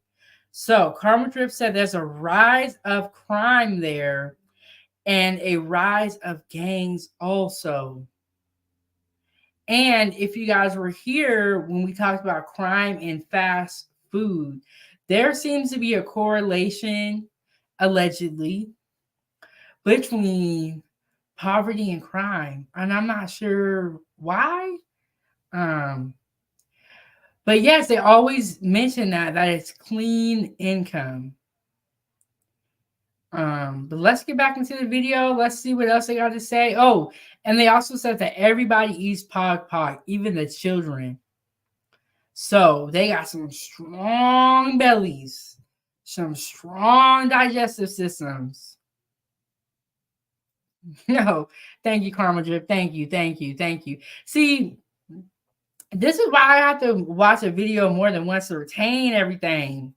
So Carmel Drip said there's a rise of crime there and a rise of gangs also. And if you guys were here when we talked about crime and fast food, there seems to be a correlation, allegedly, between poverty and crime. And I'm not sure why. But yes, they always mention that it's clean income. But let's get back into the video. Let's see what else they got to say. Oh, and they also said that everybody eats pog pog, even the children. So they got some strong bellies, some strong digestive systems. No, thank you, Karma Drip. Thank you. See, this is why I have to watch a video more than once to retain everything.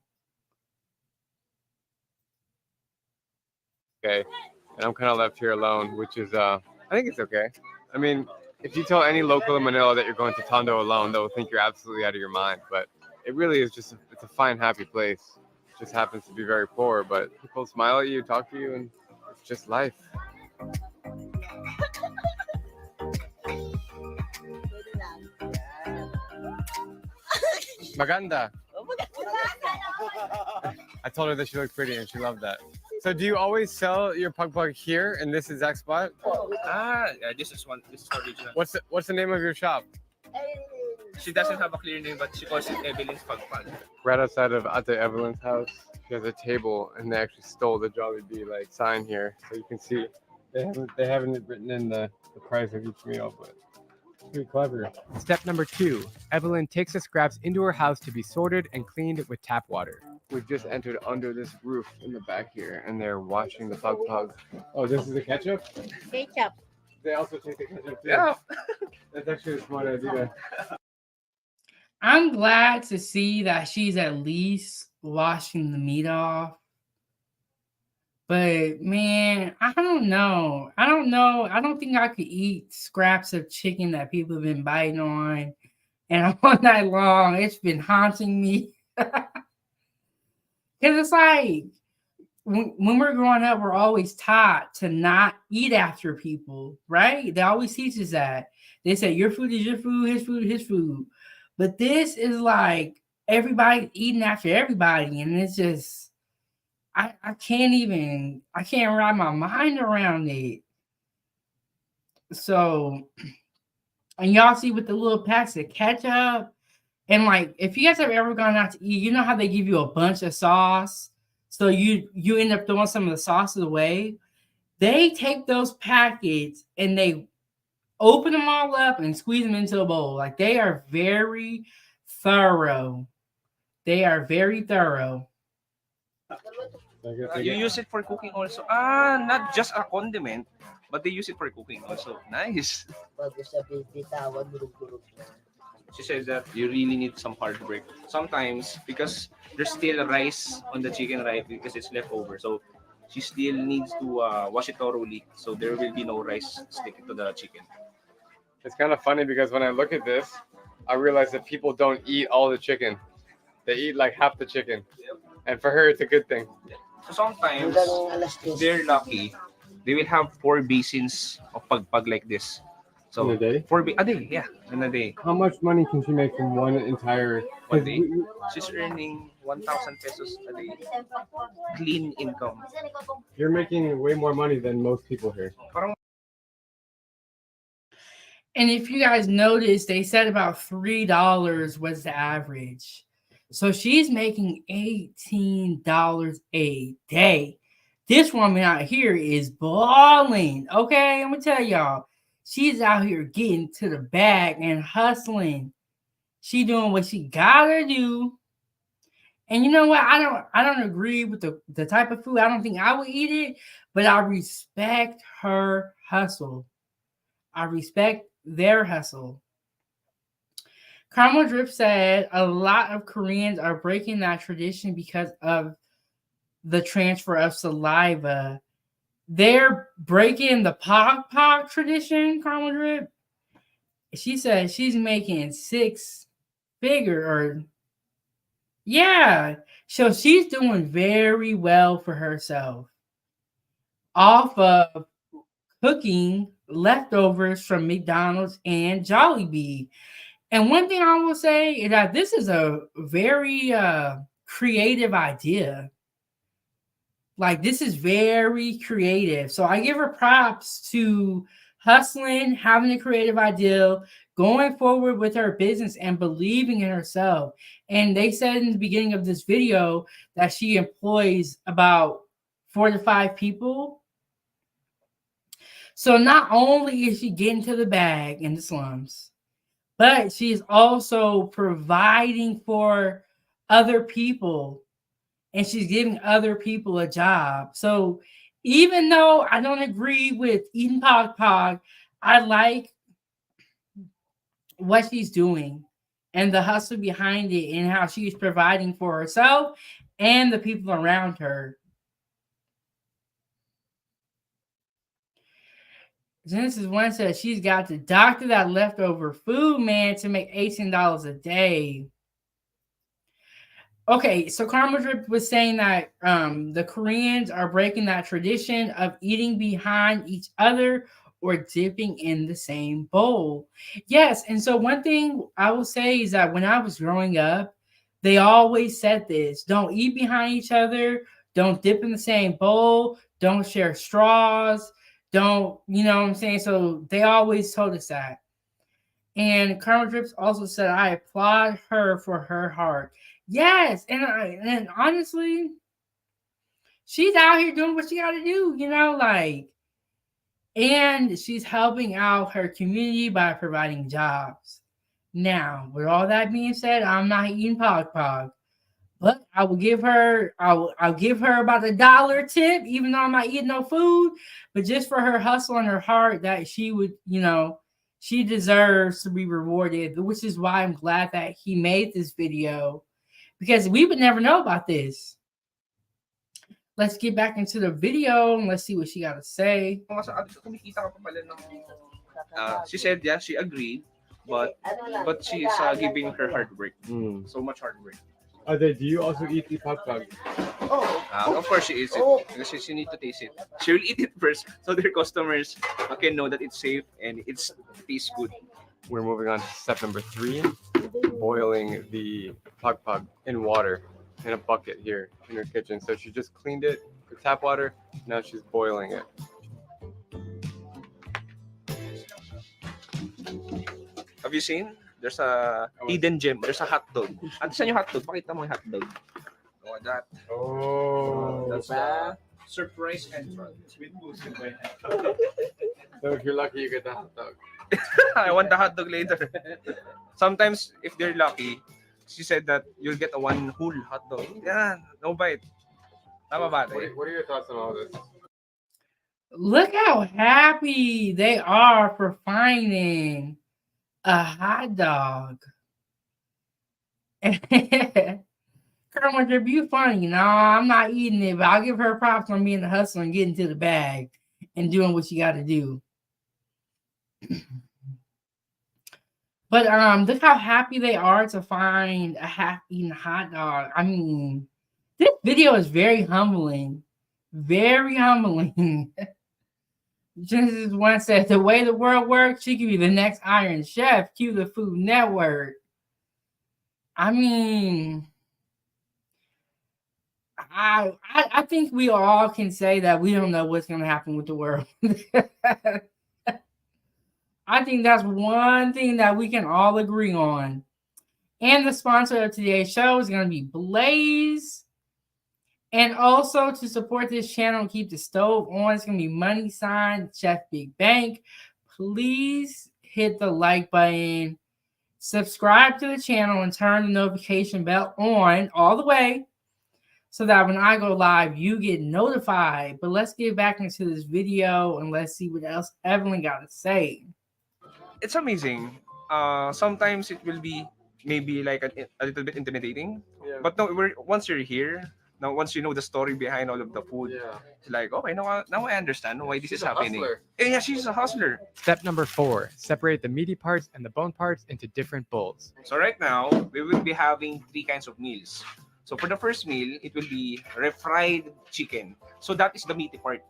Okay, and I'm kind of left here alone, which is, I think it's okay. I mean, if you tell any local in Manila that you're going to Tondo alone, they'll think you're absolutely out of your mind. But it really is just, it's a fine, happy place. It just happens to be very poor, but people smile at you, talk to you, and it's just life. Maganda. I told her that she looked pretty and she loved that. So do you always sell your pug pug here in this exact spot? This is original. What's the name of your shop? She doesn't have a clear name, but she calls it Evelyn's Pagpag. Right outside of Ate Evelyn's house. She has a table, and they actually stole the Jollibee like sign here, so you can see they haven't written in the price of each meal, but it's pretty clever. Step number 2. Evelyn takes the scraps into her house to be sorted and cleaned with tap water. We've just entered under this roof in the back here, and they're watching the pug. Oh, this is the ketchup? Ketchup. They also take the ketchup too. Yeah. That's actually a smart idea. I'm glad to see that she's at least washing the meat off. But man, I don't know. I don't know. I don't think I could eat scraps of chicken that people have been biting on and all night long. It's been haunting me. Because it's like when we're growing up, we're always taught to not eat after people, right? They always teach us that. They say your food is your food, his food. But this is like everybody eating after everybody, and it's just I can't wrap my mind around it. So, and y'all see with the little packs of ketchup, and like if you guys have ever gone out to eat, you know how they give you a bunch of sauce, so you end up throwing some of the sauces away. They take those packets and they open them all up and squeeze them into a bowl. Like they are very thorough. They are very thorough. You use it for cooking also. Ah, not just a condiment, but they use it for cooking also. Nice. Bago siya bibitawan, durug-durug na. She said that you really need some hard work. Sometimes, because there's still rice on the chicken, right? Because it's leftover. So, she still needs to wash it thoroughly. So, there will be no rice sticking to the chicken. It's kind of funny because when I look at this, I realize that people don't eat all the chicken. They eat like half the chicken. And for her, it's a good thing. So, sometimes, Hanggang alas 10. they're lucky. They will have 4 basins of pagpag like this. So, In a day? 4 a day, yeah, in a day. How much money can she make from one entire? One day. She's earning 1,000 pesos a day. Clean income. You're making way more money than most people here. Parang And if you guys notice, they said about $3 was the average. So she's making $18 a day. This woman out here is balling. Okay, I'm gonna tell y'all. She's out here getting to the bag and hustling. She doing what she gotta do. And you know what? I don't agree with the type of food. I don't think I would eat it, but I respect her hustle. I respect their hustle. Carmel Drip said a lot of Koreans are breaking that tradition because of the transfer of saliva. They're breaking the pog pog tradition, Carmel Drip. She said she's making 6-figure or yeah. So she's doing very well for herself off of cooking leftovers from McDonald's and Jollibee. And one thing I will say is that this is a very creative idea. Like this is very creative. So I give her props to hustling, having a creative idea, going forward with her business and believing in herself. And they said in the beginning of this video that she employs about 4 to 5 people. So not only is she getting to the bag in the slums, but she's also providing for other people. And she's giving other people a job. So even though I don't agree with eating pog pog, I like what she's doing and the hustle behind it and how she's providing for herself and the people around her. Genesis 1 says she's got to doctor that leftover food, man, to make $18 a day. Okay, so Karma Drip was saying that the Koreans are breaking that tradition of eating behind each other or dipping in the same bowl. Yes, and so one thing I will say is that when I was growing up, they always said this: don't eat behind each other, don't dip in the same bowl, don't share straws, don't, you know what I'm saying? So they always told us that. And Karma Drips also said, I applaud her for her heart. Yes, and honestly, she's out here doing what she got to do, like, and she's helping out her community by providing jobs. Now, with all that being said, I'm not eating pog pog, but I will give her, I'll give her about $1 tip, even though I'm not eating no food, but just for her hustle and her heart, that she would, she deserves to be rewarded, which is why I'm glad that he made this video, because we would never know about this. Let's get back into the video and let's see what she got to say. She said, yeah, she agreed, but she is giving her hard work. So much hard work. Do you also eat the pog pog? Of course she eats it because she need to taste it. She will eat it first so their customers can know that it's safe and it tastes good. We're moving on to step number 3, boiling the pog pog in water in a bucket here in her kitchen. So she just cleaned it with tap water. Now she's boiling it. Have you seen? There's a hidden gem. There's a hot dog. Saan yung hot dog? Pakita mo yung hot dog. Oh, that. Oh, That's the surprise entrance. So if you're lucky, you get the hot dog. I want the hot dog later. Sometimes, if they're lucky, she said that you'll get a one whole hot dog. Yeah, no bite. Tama ba? What are your thoughts on all this? Look how happy they are for finding a hot dog. Colonel Drip, you funny. No, I'm not eating it, but I'll give her props on being a hustler and getting to the bag and doing what you got to do. But look how happy they are to find a half-eaten hot dog. I mean, this video is very humbling. Very humbling. Genesis 1 said, the way the world works, she could be the next Iron Chef. Cue the Food Network. I mean, I think we all can say that we don't know what's going to happen with the world. I think that's one thing that we can all agree on. And the sponsor of today's show is going to be Blaze. And also to support this channel and keep the stove on, it's going to be $Chefbigbank. Please hit the like button, subscribe to the channel, and turn the notification bell on all the way so that when I go live, you get notified. But let's get back into this video and let's see what else Evelyn got to say. It's amazing. Sometimes it will be maybe like a little bit intimidating. Yeah. But no, once you're here, now once you know the story behind all of the food, it's like, okay, now I understand why this is happening. Yeah, she's a hustler. Step number 4, separate the meaty parts and the bone parts into different bowls. So right now, we will be having 3 kinds of meals. So for the first meal, it will be refried chicken. So that is the meaty part,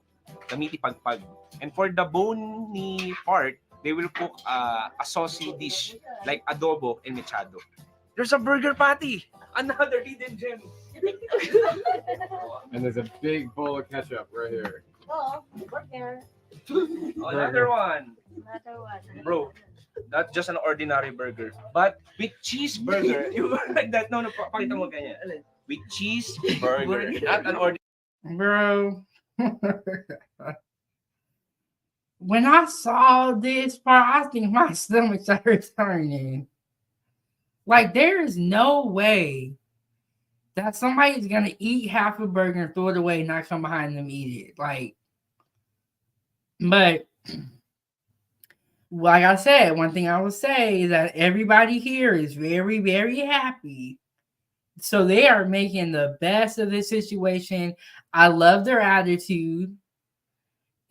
the meaty pagpag. And for the bony part, they will cook a saucy dish like adobo and mechado. There's a burger patty, another hidden gem. And there's a big bowl of ketchup right here. Oh, burger. Another one. Another one. Bro, not just an ordinary burger, but with cheeseburger. You like that? No, pakita mo ganyan. With cheeseburger, not an ordinary. Bro. When I saw this part, I think my stomach started turning. Like, there is no way that somebody's going to eat half a burger and throw it away and not come behind them and eat it. Like, but like I said, one thing I will say is that everybody here is very, very happy. So they are making the best of this situation. I love their attitude.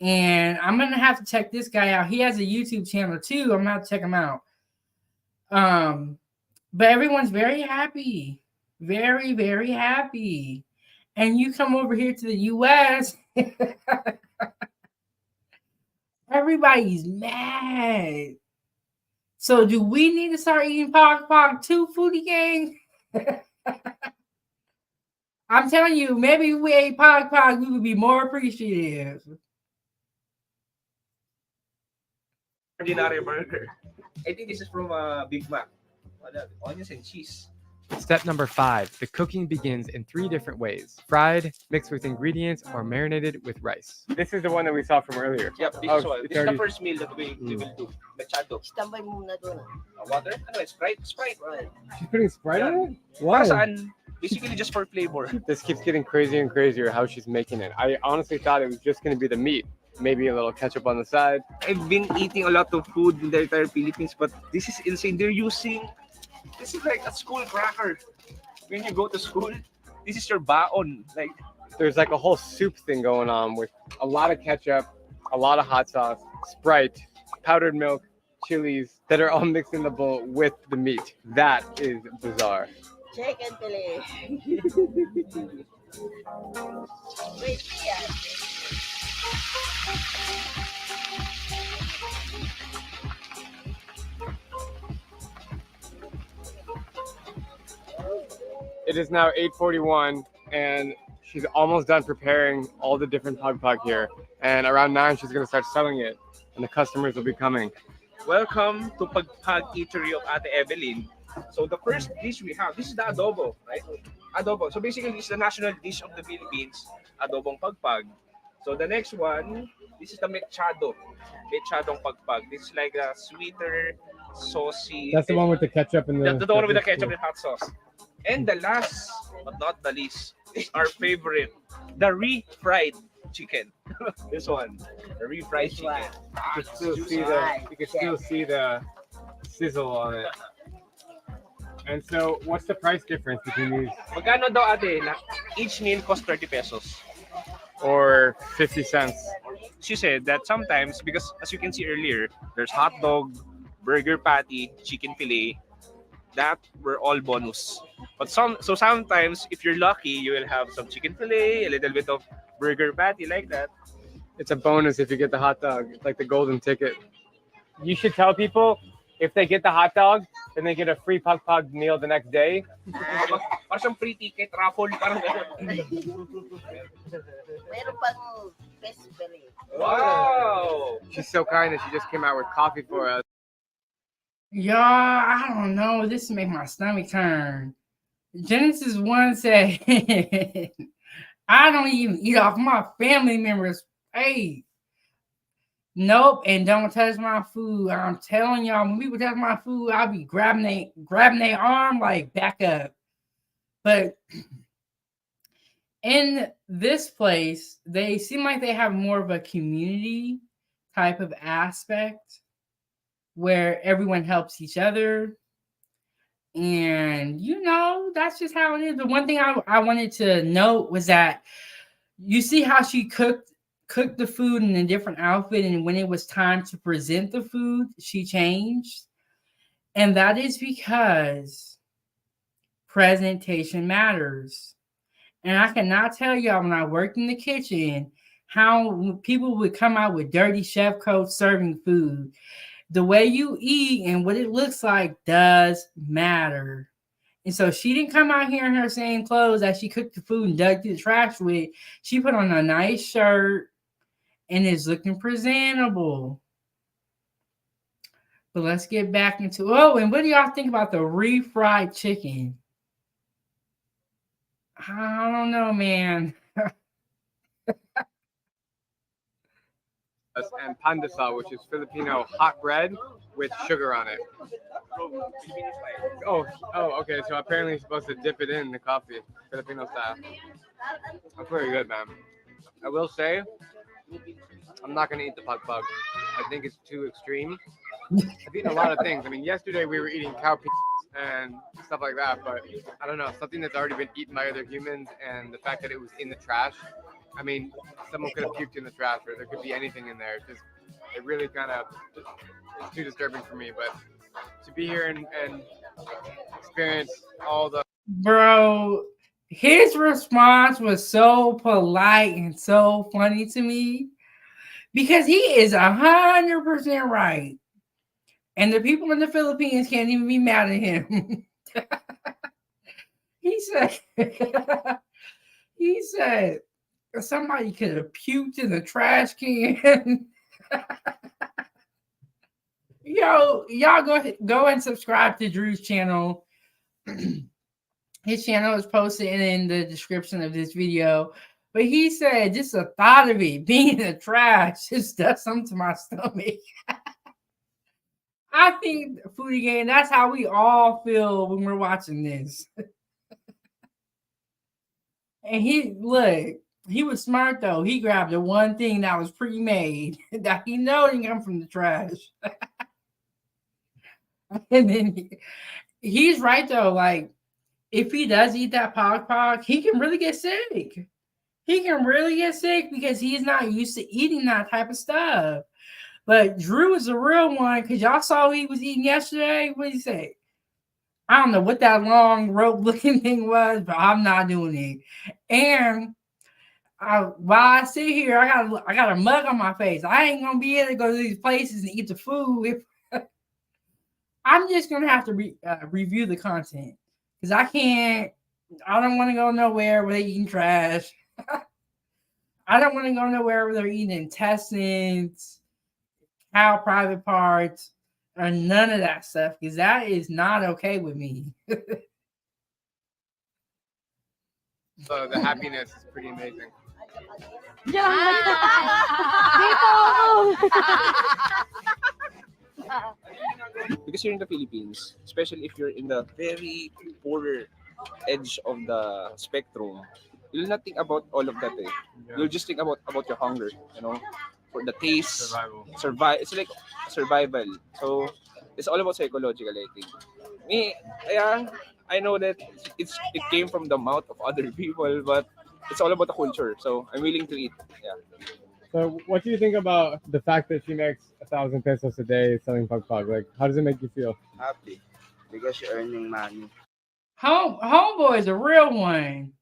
And I'm going to have to check this guy out. He has a YouTube channel too. I'm going to have to check him out. But everyone's very happy. Very, very happy. And you come over here to the US, everybody's mad. So do we need to start eating pog too, foodie gang? I'm telling you, maybe if we ate pog, we would be more appreciative. Ordinary burger. I think this is from Big Mac. Onions and cheese. Step number 5, the cooking begins in 3 different ways: fried, mixed with ingredients, or marinated with rice. This is the one that we saw from earlier. Yep, this Oh, is one. it's This is the already- first meal that we will do. Machado. Standby mo muna doon. Water? Ano, Sprite? Sprite. Right. She's putting Sprite Yeah. in it? Para Why? saan? Basically just for flavor. This keeps getting crazier and crazier how she's making it. I honestly thought it was just going to be the meat. Maybe a little ketchup on the side. I've been eating a lot of food in the entire Philippines, but this is insane. This is like a school cracker. When you go to school, this is your baon. Like, There's like a whole soup thing going on with a lot of ketchup, a lot of hot sauce, Sprite, powdered milk, chilies that are all mixed in the bowl with the meat. That is bizarre. Chicken fillet. Wait, yeah. It is now 8:41 and she's almost done preparing all the different pug here. And around 9, she's going to start selling it and the customers will be coming. welcome to Pagpag Eatery of Ate Evelyn. So the first dish we have, this is the adobo, right? Adobo. So basically, this is the national dish of the Philippines, adobong pagpag. So the next one, this is the mechado. Mechadong pagpag. This is like a sweeter, saucy. That's the one with the ketchup and The one with the ketchup and hot sauce. And the last, but not the least, is our favorite, the refried chicken. This one, the refried chicken. You can still see the sizzle on it. And so, what's the price difference between these? Magkano daw ate? Each meal costs 30 pesos. Or 50 cents? She said that sometimes, because as you can see earlier, there's hot dog, burger patty, chicken fillet, that were all bonus. But sometimes, if you're lucky, you will have some chicken fillet, a little bit of burger patty like that. It's a bonus if you get the hot dog. It's like the golden ticket. You should tell people if they get the hot dog, then they get a free pag meal the next day. Parang siyang free ticket, raffle, parang gano'n. Meron pang best belly. Wow! She's so kind that she just came out with coffee for us. Y'all, I don't know. This make my stomach turn. Genesis 1 said, I don't even eat off my family members' plate. Nope, and don't touch my food. I'm telling y'all, when people touch my food, I'll be grabbing their arm like back up. But in this place, they seem like they have more of a community type of aspect where everyone helps each other. And, you know, that's just how it is. The one thing I wanted to note was that you see how she cooked the food in a different outfit, and when it was time to present the food, she changed. And that is because presentation matters. And I cannot tell y'all, when I worked in the kitchen, how people would come out with dirty chef coats serving food. The way you eat and what it looks like does matter. And so she didn't come out here in her same clothes that she cooked the food and dug through the trash with. She put on a nice shirt and is looking presentable. But let's get back into, and what do y'all think about the refried chicken? I don't know, man. And pandesal, which is Filipino hot bread with sugar on it. Oh, okay. So apparently you're supposed to dip it in the coffee, Filipino style. That's very good, man. I will say, I'm not gonna eat the pag. I think it's too extreme. I've eaten a lot of things. I mean, yesterday we were eating cow and stuff like that, but I don't know, something that's already been eaten by other humans, and the fact that it was in the trash. I mean, someone could have puked in the trash, or there could be anything in there. It really kind of is too disturbing for me. But to be here and experience all the Bro, his response was so polite and so funny to me because he is 100% right. And the people in the Philippines can't even be mad at him. he said, somebody could have puked in the trash can. Yo, y'all go and subscribe to Drew's channel. His channel is posted in the description of this video. But he said just the thought of it being in the trash just does something to my stomach. I think Foodie Gang, that's how we all feel when we're watching this. And he was smart though. He grabbed the one thing that was pre-made that he know didn't come from the trash. And then he's right though. Like if he does eat that pog, he can really get sick. He can really get sick because he's not used to eating that type of stuff. But Drew is a real one because y'all saw what he was eating yesterday. What did he say? I don't know what that long rope looking thing was, but I'm not doing it. And while I sit here, I got a mug on my face. I ain't gonna be able to go to these places and eat the food. I'm just gonna have to review the content because I can't. I don't want to go nowhere where they're eating trash. I don't want to go nowhere where they're eating intestines, cow private parts, or none of that stuff because that is not okay with me. So the happiness is pretty amazing. Because you're in the Philippines, especially if you're in the very poorer edge of the spectrum, you'll not think about all of that. You'll just think about your hunger, for the taste, survive. It's like survival. So it's all about psychological, I think. Me, yeah, I know that it came from the mouth of other people, but it's all about the culture. So I'm willing to eat. Yeah. So, what do you think about the fact that she makes 1,000 pesos a day selling pagpag? Like, how does it make you feel? Happy because you're earning money. Homeboy is a real one.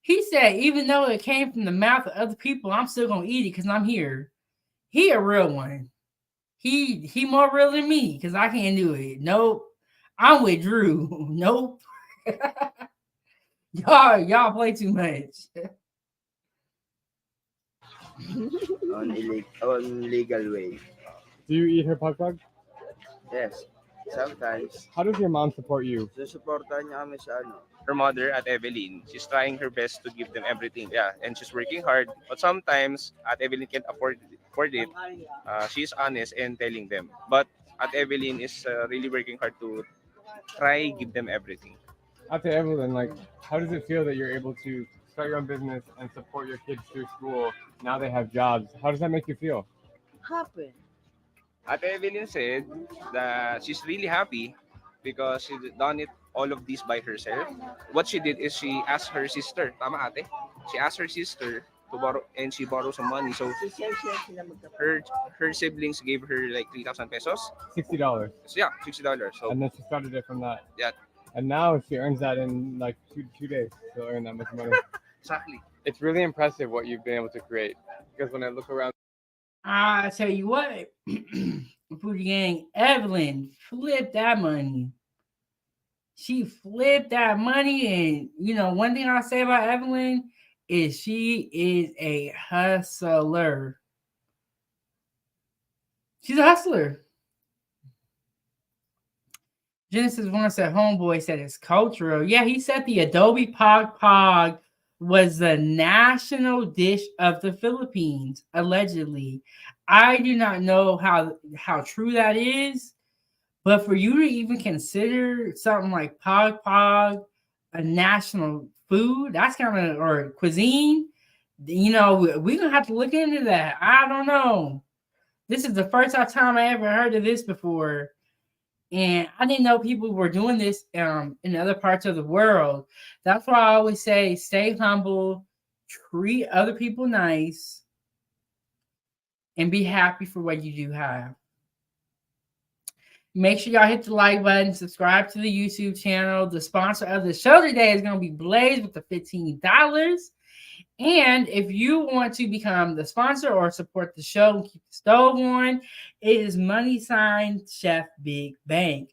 He said, even though it came from the mouth of other people, I'm still gonna eat it because I'm here. He a real one. He more real than me because I can't do it. Nope. I'm with Drew. Nope. y'all play too much. On legal way. Do you eat her pagpag? Yes. Sometimes. How does your mom support you? Susuportahan niya kami sa Her mother at Evelyn, she's trying her best to give them everything. Yeah, and she's working hard. But sometimes at Evelyn can't afford it. She's honest and telling them. But at Evelyn is really working hard to try give them everything. After Evelyn, like, how does it feel that you're able to start your own business and support your kids through school? Now they have jobs. How does that make you feel? Happen. At Evelyn said that she's really happy because she done it all of this by herself. What she did is she asked her sister, tama ate? She asked her sister to borrow and she borrowed some money. So her her siblings gave her like 3,000 pesos. $60. So yeah, $60. So And then she started it from that. yeah, And now she earns that in like two days. She'll earn that much money. exactly. It's really impressive what you've been able to create. Because when I look around, I tell you what, Booty Gang, Evelyn flipped that money. She flipped that money, and one thing I say about Evelyn is she is a hustler. She's a hustler. Genesis One said, "Homeboy said it's cultural." Yeah, he said the adobe pog was the national dish of the Philippines, allegedly. I do not know how true that is, but for you to even consider something like pog a national food, that's kind of or cuisine, we're gonna have to look into that. I don't know. This is the first time I ever heard of this before. And I didn't know people were doing this in other parts of the world. That's why I always say stay humble, treat other people nice, and be happy for what you do have. Make sure y'all hit the like button, subscribe to the YouTube channel. The sponsor of the show today is going to be Blaze with the $15. And if you want to become the sponsor or support the show and keep the stove on, it is Chefbigbank.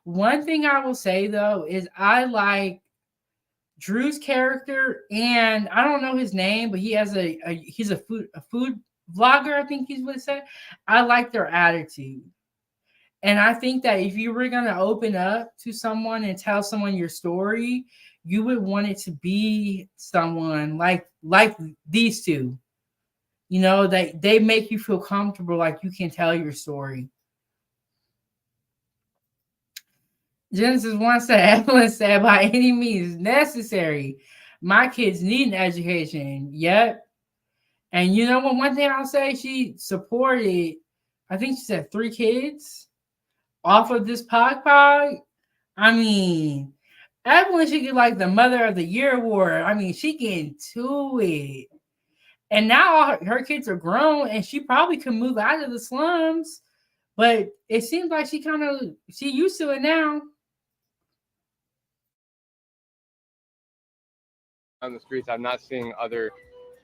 One thing I will say though is I like Drew's character, and I don't know his name, but he has he's a food vlogger. I think he's what it said. I like their attitude. And I think that if you were going to open up to someone and tell someone your story, you would want it to be someone like these two. You know, they make you feel comfortable, like you can tell your story. Genesis once said, Evelyn said, by any means necessary. My kids need an education. Yep. And you know what? One thing I'll say, she supported, I think she said 3 kids off of this pod. I mean, Evelyn should get like the Mother of the Year award. I mean, she getting to it. And now all her kids are grown and she probably could move out of the slums. But it seems like she used to it now. On the streets, I'm not seeing other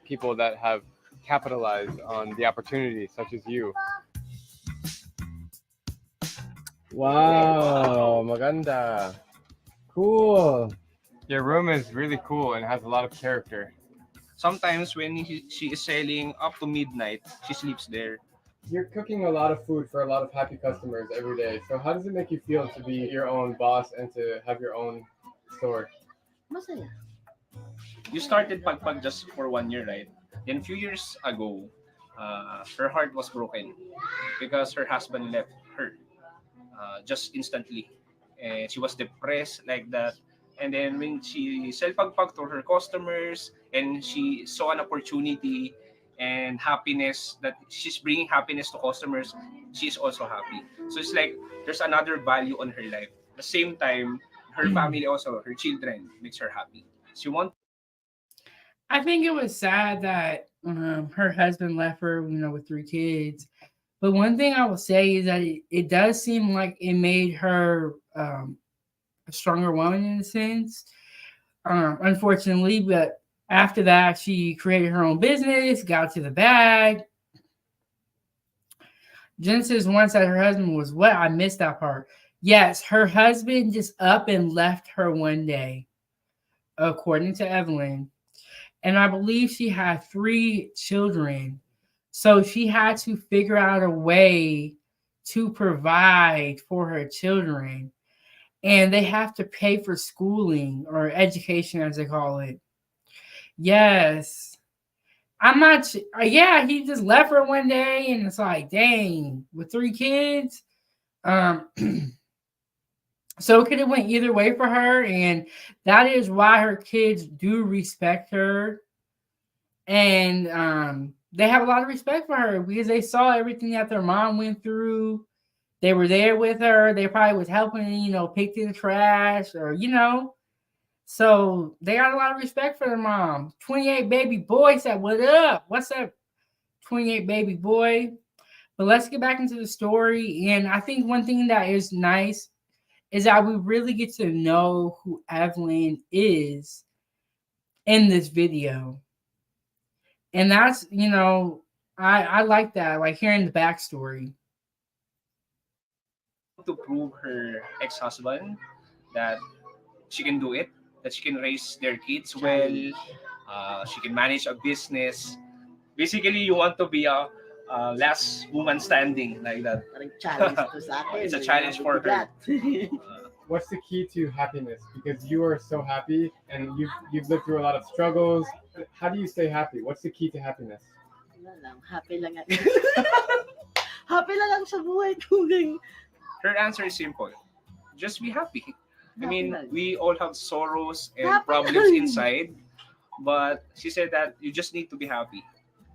people that have capitalized on the opportunity, such as you. Wow, maganda. Cool. Your room is really cool and has a lot of character. Sometimes when she is selling up to midnight, she sleeps there. You're cooking a lot of food for a lot of happy customers every day. So how does it make you feel to be your own boss and to have your own store? Masaya. You started Pagpag just for 1 year, right? Then few years ago, her heart was broken because her husband left her just instantly. And she was depressed like that. And then when she sell Pagpag to her customers and she saw an opportunity and happiness, that she's bringing happiness to customers, she's also happy. So it's like there's another value on her life. At the same time, her family also, her children, makes her happy. She wants. I think it was sad that her husband left her, with 3 kids. But one thing I will say is that it does seem like it made her a stronger woman in a sense. Unfortunately, but after that, she created her own business, got to the bag. Genesis once said her husband was what? I missed that part. Yes, her husband just up and left her one day, according to Evelyn. And I believe she had 3 children. So she had to figure out a way to provide for her children. And they have to pay for schooling or education, as they call it. Yes. I'm not, yeah, he just left her one day and it's like, dang, with 3 kids. So it could have went either way for her. And that is why her kids do respect her. And they have a lot of respect for her because they saw everything that their mom went through. They were there with her. They probably was helping, pick the trash or, So they got a lot of respect for their mom. 28 baby boy said, what up? What's up, 28 baby boy? But let's get back into the story. And I think one thing that is nice is that we really get to know who Evelyn is in this video. And that's, I like that, like hearing the backstory. To prove her ex-husband that she can do it, that she can raise their kids well, she can manage a business. Basically, you want to be a last woman standing like that. Parang challenge to sa akin. It's a challenge for her. What's the key to happiness? Because you are so happy and you've lived through a lot of struggles. How do you stay happy? What's the key to happiness? Wala lang, happy lang. Happy lang ako sa buhay ko. Her answer is simple. Just be happy. I mean, Happy lang. we all have sorrows and Happy problems lang. inside, but she said that you just need to be happy.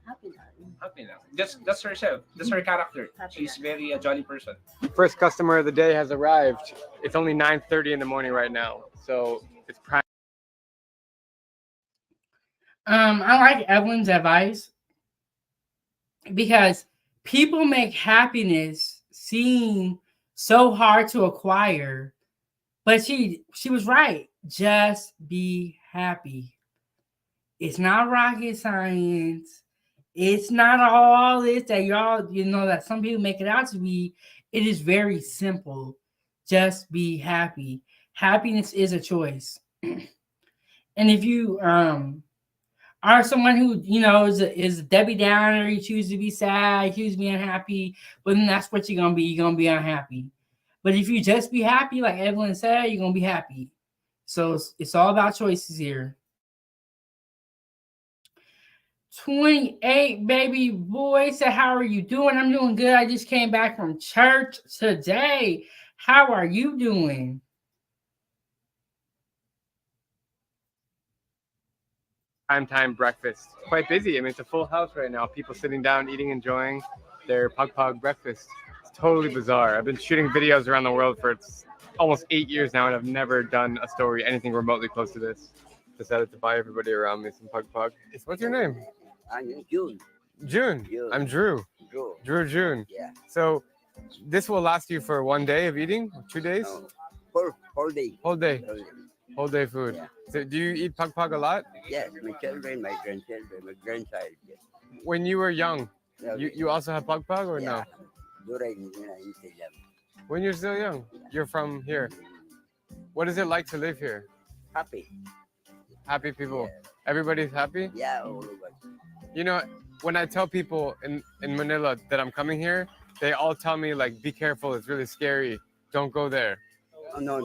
Happy lang. Happy now. That's herself. That's her character. Happy She's very a jolly person. First customer of the day has arrived. It's only 9:30 in the morning right now, so it's prime. I like Evelyn's advice because people make happiness seem so hard to acquire, but she was right. Just be happy. It's not rocket science. It's not all this that y'all, that some people make it out to be. It is very simple. Just be happy. Happiness is a choice. And if you are someone who, is a Debbie Downer, you choose to be sad, you choose to be unhappy, but then that's what you're going to be. You're going to be unhappy. But if you just be happy, like Evelyn said, you're going to be happy. So it's all about choices here. 28 baby boy said, how are you doing? I'm doing good. I just came back from church today. How are you doing? Time breakfast. Quite busy. I mean, it's a full house right now. People sitting down, eating, enjoying their pug breakfast. It's totally bizarre. I've been shooting videos around the world for almost 8 years now, and I've never done a story anything remotely close to this. Decided to buy everybody around me some pug. What's your name? I'm June. June. June. I'm Drew. June. Yeah. So this will last you for 1 day of eating? 2 days? No, whole day. Whole day. Whole day. Whole day food. Yeah. So do you eat pug a lot? Yes, my children, my grandchildren, my grandchild. Yes. When you were young, Okay. you also have pug or Yeah. no? During in Silam. When you're still young, you're from here. What is it like to live here? Happy. Happy people. Yeah. Everybody's happy? Yeah, all of us. You know, when I tell people in Manila that I'm coming here, they all tell me like, be careful, it's really scary. Don't go there. Oh, no.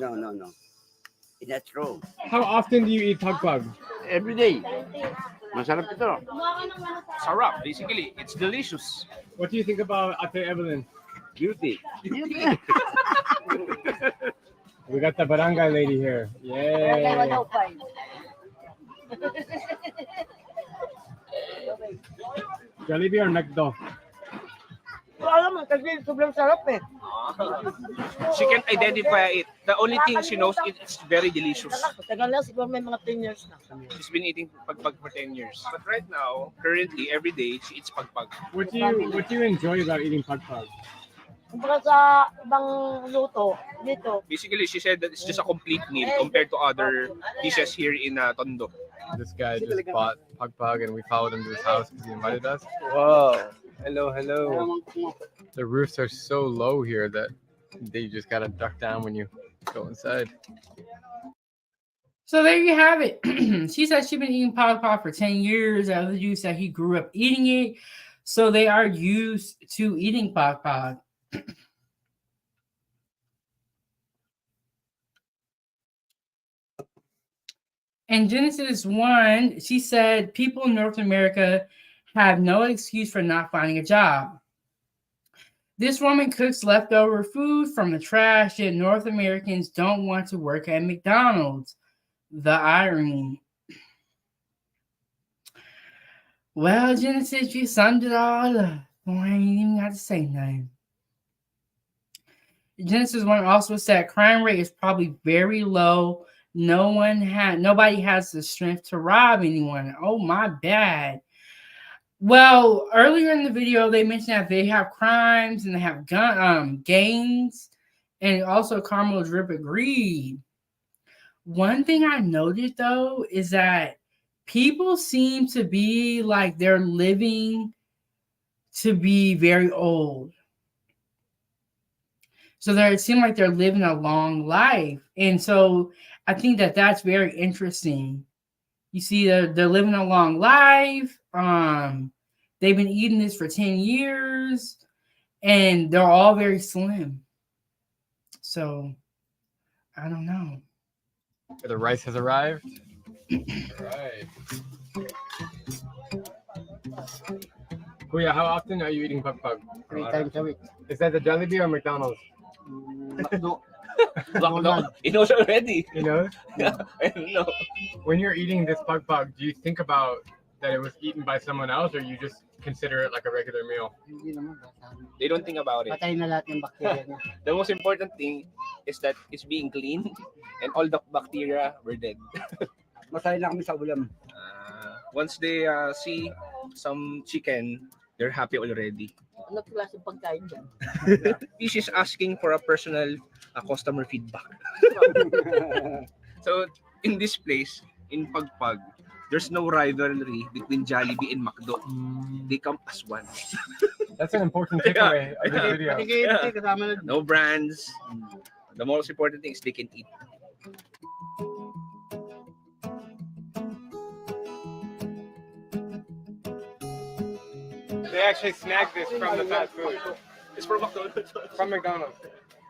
It's not true. How often do you eat pug? Every day. Masarap ito. Sarap, basically. It's delicious. What do you think about Ate Evelyn? Beauty. We got the barangay lady here. Yay! Jollibee or McDo? Alam mo, kasi sobrang sarap eh. She can identify it. The only thing she knows is it's very delicious. Tagal na, siguro may mga 10 years na. She's been eating pagpag for 10 years. But right now, currently, every day, she eats pagpag. What do you enjoy about eating pug? Kumbaga sa ibang luto, dito, Basically, she said that it's just a complete meal compared to other dishes here in Tondo. This guy just bought pug and we followed him to his house because he invited us. Wow. Hello. The roofs are so low here that they just gotta duck down when you go inside. So there you have it. She said she's been eating pog for 10 years. The other dude said he grew up eating it. So they are used to eating pog. In Genesis 1, she said people in North America have no excuse for not finding a job. This woman cooks leftover food from the trash, yet North Americans don't want to work at McDonald's. The irony. Well, Genesis, you summed it all up. Boy, I ain't even got to say nothing. Genesis 1 also said crime rate is probably very low. Nobody has the strength to rob anyone. Oh, my bad. Well, earlier in the video, they mentioned that they have crimes and they have gangs, and also Carmel drip agreed. One thing I noted though is that people seem to be like they're living to be very old. So it seems like they're living a long life, and so I think that that's very interesting. You see, they're living a long life. They've been eating this for 10 years, and they're all very slim. So, I don't know. The rice has arrived. All right. Kuya, how often are you eating pug? 3 times a week. Is that the Jollibee or McDonald's? No. He knows already. You know? I don't know. When you're eating this pug, do you think about that it was eaten by someone else, or you just consider it like a regular meal? Hindi naman. They don't think about it. Patay na lahat ng bacteria niya. The most important thing is that it's being clean and all the bacteria were dead. Masaya lang kami sa ulam. Once they see some chicken, they're happy already. Ano klaseng pagkain dyan? This is asking for a personal customer feedback. So in this place, in Pagpag, there's no rivalry between Jollibee and McDo. They come as one. That's an important takeaway of this video. Patikit, kasama na. No brands. The most important thing is they can eat. They actually snagged this from the fast food. It's from McDonald's. From McDonald's.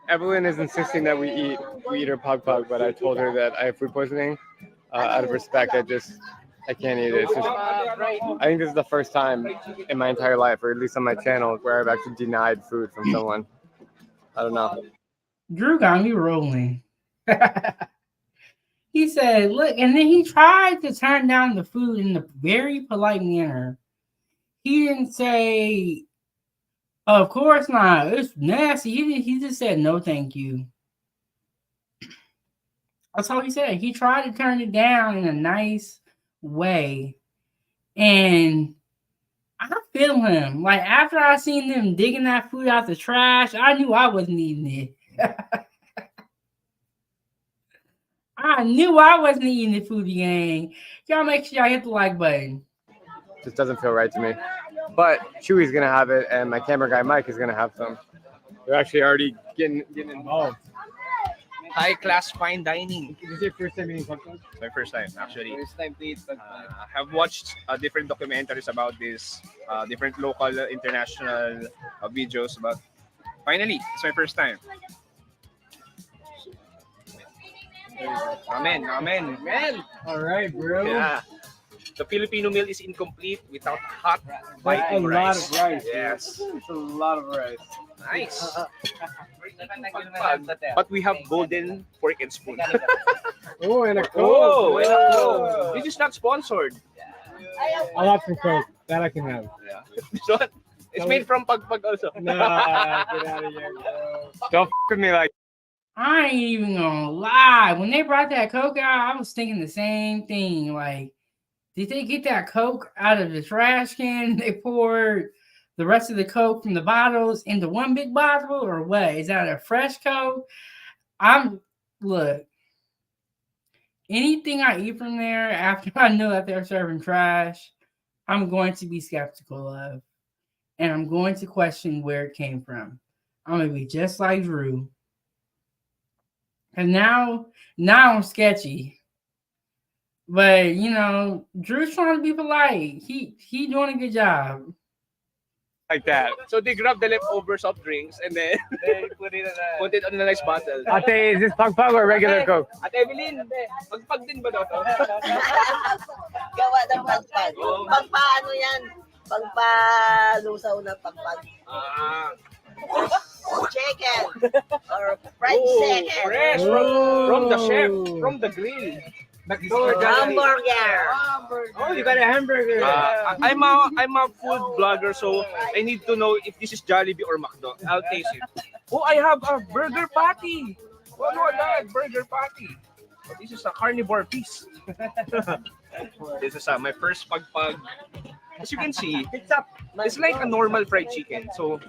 Evelyn is insisting that we eat her pug pug, but I told her that I have food poisoning. Out of respect, I can't eat it. It's just, I think this is the first time in my entire life, or at least on my channel, where I've actually denied food from someone. I don't know. Drew got me rolling. He said, look, and then he tried to turn down the food in a very polite manner. He didn't say, of course not, it's nasty. He just said, no, thank you. That's all he said. He tried to turn it down in a nice way. And I feel him. Like, after I seen them digging that food out the trash, I knew I wasn't eating it. I knew I wasn't eating the foodie gang. Y'all make sure y'all hit the like button. Just doesn't feel right to me. But Chewy's gonna have it, and my camera guy Mike is gonna have some. They're actually already getting involved. High-class fine dining. Is this your first time eating pug pug? My first time, actually. First time to eat pug pug. I have watched different documentaries about this, different local, international videos about. Finally, it's my first time. Amen, amen. All right, bro. Yeah. The Filipino meal is incomplete without hot That's a biting lot rice. of rice. Yes. It's a lot of rice. Nice. But we have golden fork and spoon. Oh, and a Coke. Oh, and a Coke. This is not sponsored. I'll have some Coke. That I can have. So, it's made from pagpag also. No, get out of here, bro. Don't f with me like. I ain't even gonna lie. When they brought that Coke out, I was thinking the same thing. Like, did they get that Coke out of the trash can? They poured the rest of the Coke from the bottles into one big bottle, or what? Is that a fresh Coke? Look, anything I eat from there after I know that they're serving trash, I'm going to be skeptical of. And I'm going to question where it came from. I'm going to be just like Drew. And now I'm sketchy. But, you know, Drew's trying to be polite. He doing a good job. Like that. So they grab the leftover soft drinks and then they put it on a nice bottle. Ate, is this pug pug or regular Coke? At Evelyn, pagpag din ba daw to? Gawa ng pagpag. Pagpaano yan? Pagpalusaw na pagpag. Chicken. Or fried chicken. Fresh from the chef, from the grill. Hamburger. Oh, you got a hamburger. I'm a food blogger, so I need to know if this is Jollibee or McDo. I'll taste it. Oh, I have a burger patty. Oh, no, burger patty. Oh, this is a carnivore feast. This is my first pagpag. As you can see, it's like a normal fried chicken. So,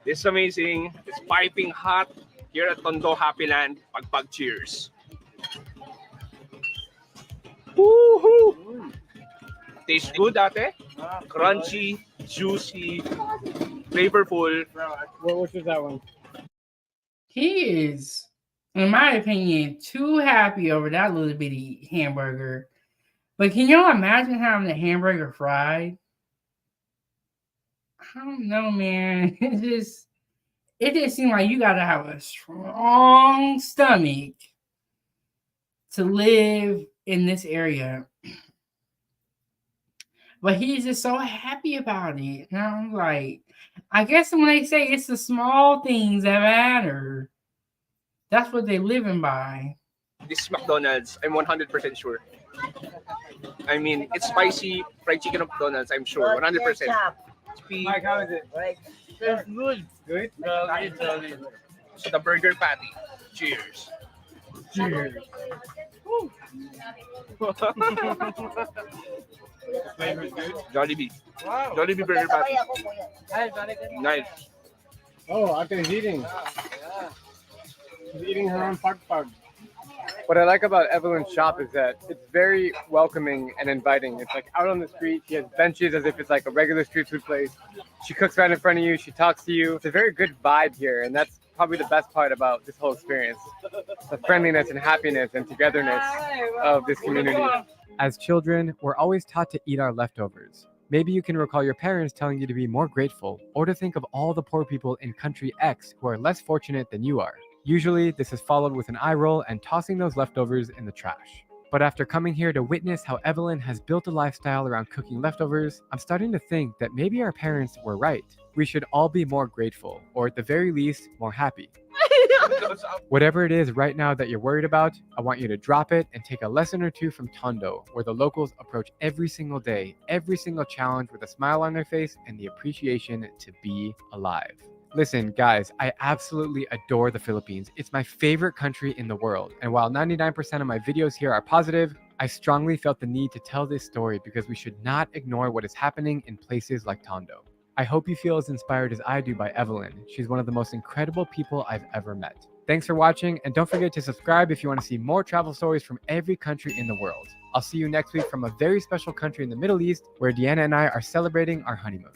this is amazing. It's piping hot here at Tondo Happy Land. Pagpag cheers. Woohoo! Tastes good, ate. Crunchy, juicy, flavorful. Which is that one? He is, in my opinion, too happy over that little bitty hamburger. But can you imagine having the hamburger fried? I don't know, man. It just seems like you gotta have a strong stomach to live in this area. But he's just so happy about it. And I'm like, I guess when they say it's the small things that matter, that's what they're living by. This is McDonald's. I'm 100% sure. I mean, it's spicy fried chicken of McDonald's. I'm sure, 100%. Mike, how is it? Right. It's good. Good? So the burger patty. Cheers. Cheers. Flavor is good. Jollibee. Jollibee burger patty. Nice. Oh, Ate's eating. She's eating her own pug pug. What I like about Evelyn's shop is that it's very welcoming and inviting. It's like out on the street. She has benches as if it's like a regular street food place. She cooks right in front of you. She talks to you. It's a very good vibe here, and that's probably the best part about this whole experience. The friendliness and happiness and togetherness of this community. As children, we're always taught to eat our leftovers. Maybe you can recall your parents telling you to be more grateful or to think of all the poor people in country X who are less fortunate than you are. Usually, this is followed with an eye roll and tossing those leftovers in the trash. But after coming here to witness how Evelyn has built a lifestyle around cooking leftovers, I'm starting to think that maybe our parents were right. We should all be more grateful, or at the very least, more happy. Whatever it is right now that you're worried about, I want you to drop it and take a lesson or two from Tondo, where the locals approach every single day, every single challenge with a smile on their face and the appreciation to be alive. Listen, guys, I absolutely adore the Philippines. It's my favorite country in the world. And while 99% of my videos here are positive, I strongly felt the need to tell this story because we should not ignore what is happening in places like Tondo. I hope you feel as inspired as I do by Evelyn. She's one of the most incredible people I've ever met. Thanks for watching, and don't forget to subscribe if you want to see more travel stories from every country in the world. I'll see you next week from a very special country in the Middle East where Deanna and I are celebrating our honeymoon.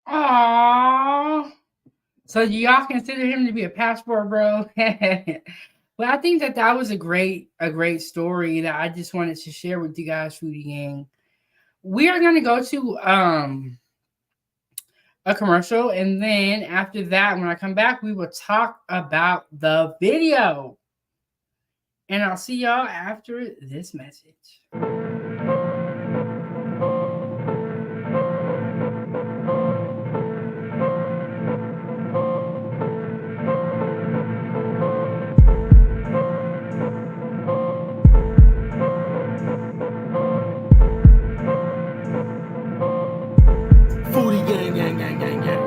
Aww. So y'all consider him to be a passport, bro? Well, I think that was a great story that I just wanted to share with you guys, Foodie Gang. We are gonna go to a commercial, and then after that, when I come back, we will talk about the video. And I'll see y'all after this message. Foodie gang, gang, gang, gang, gang.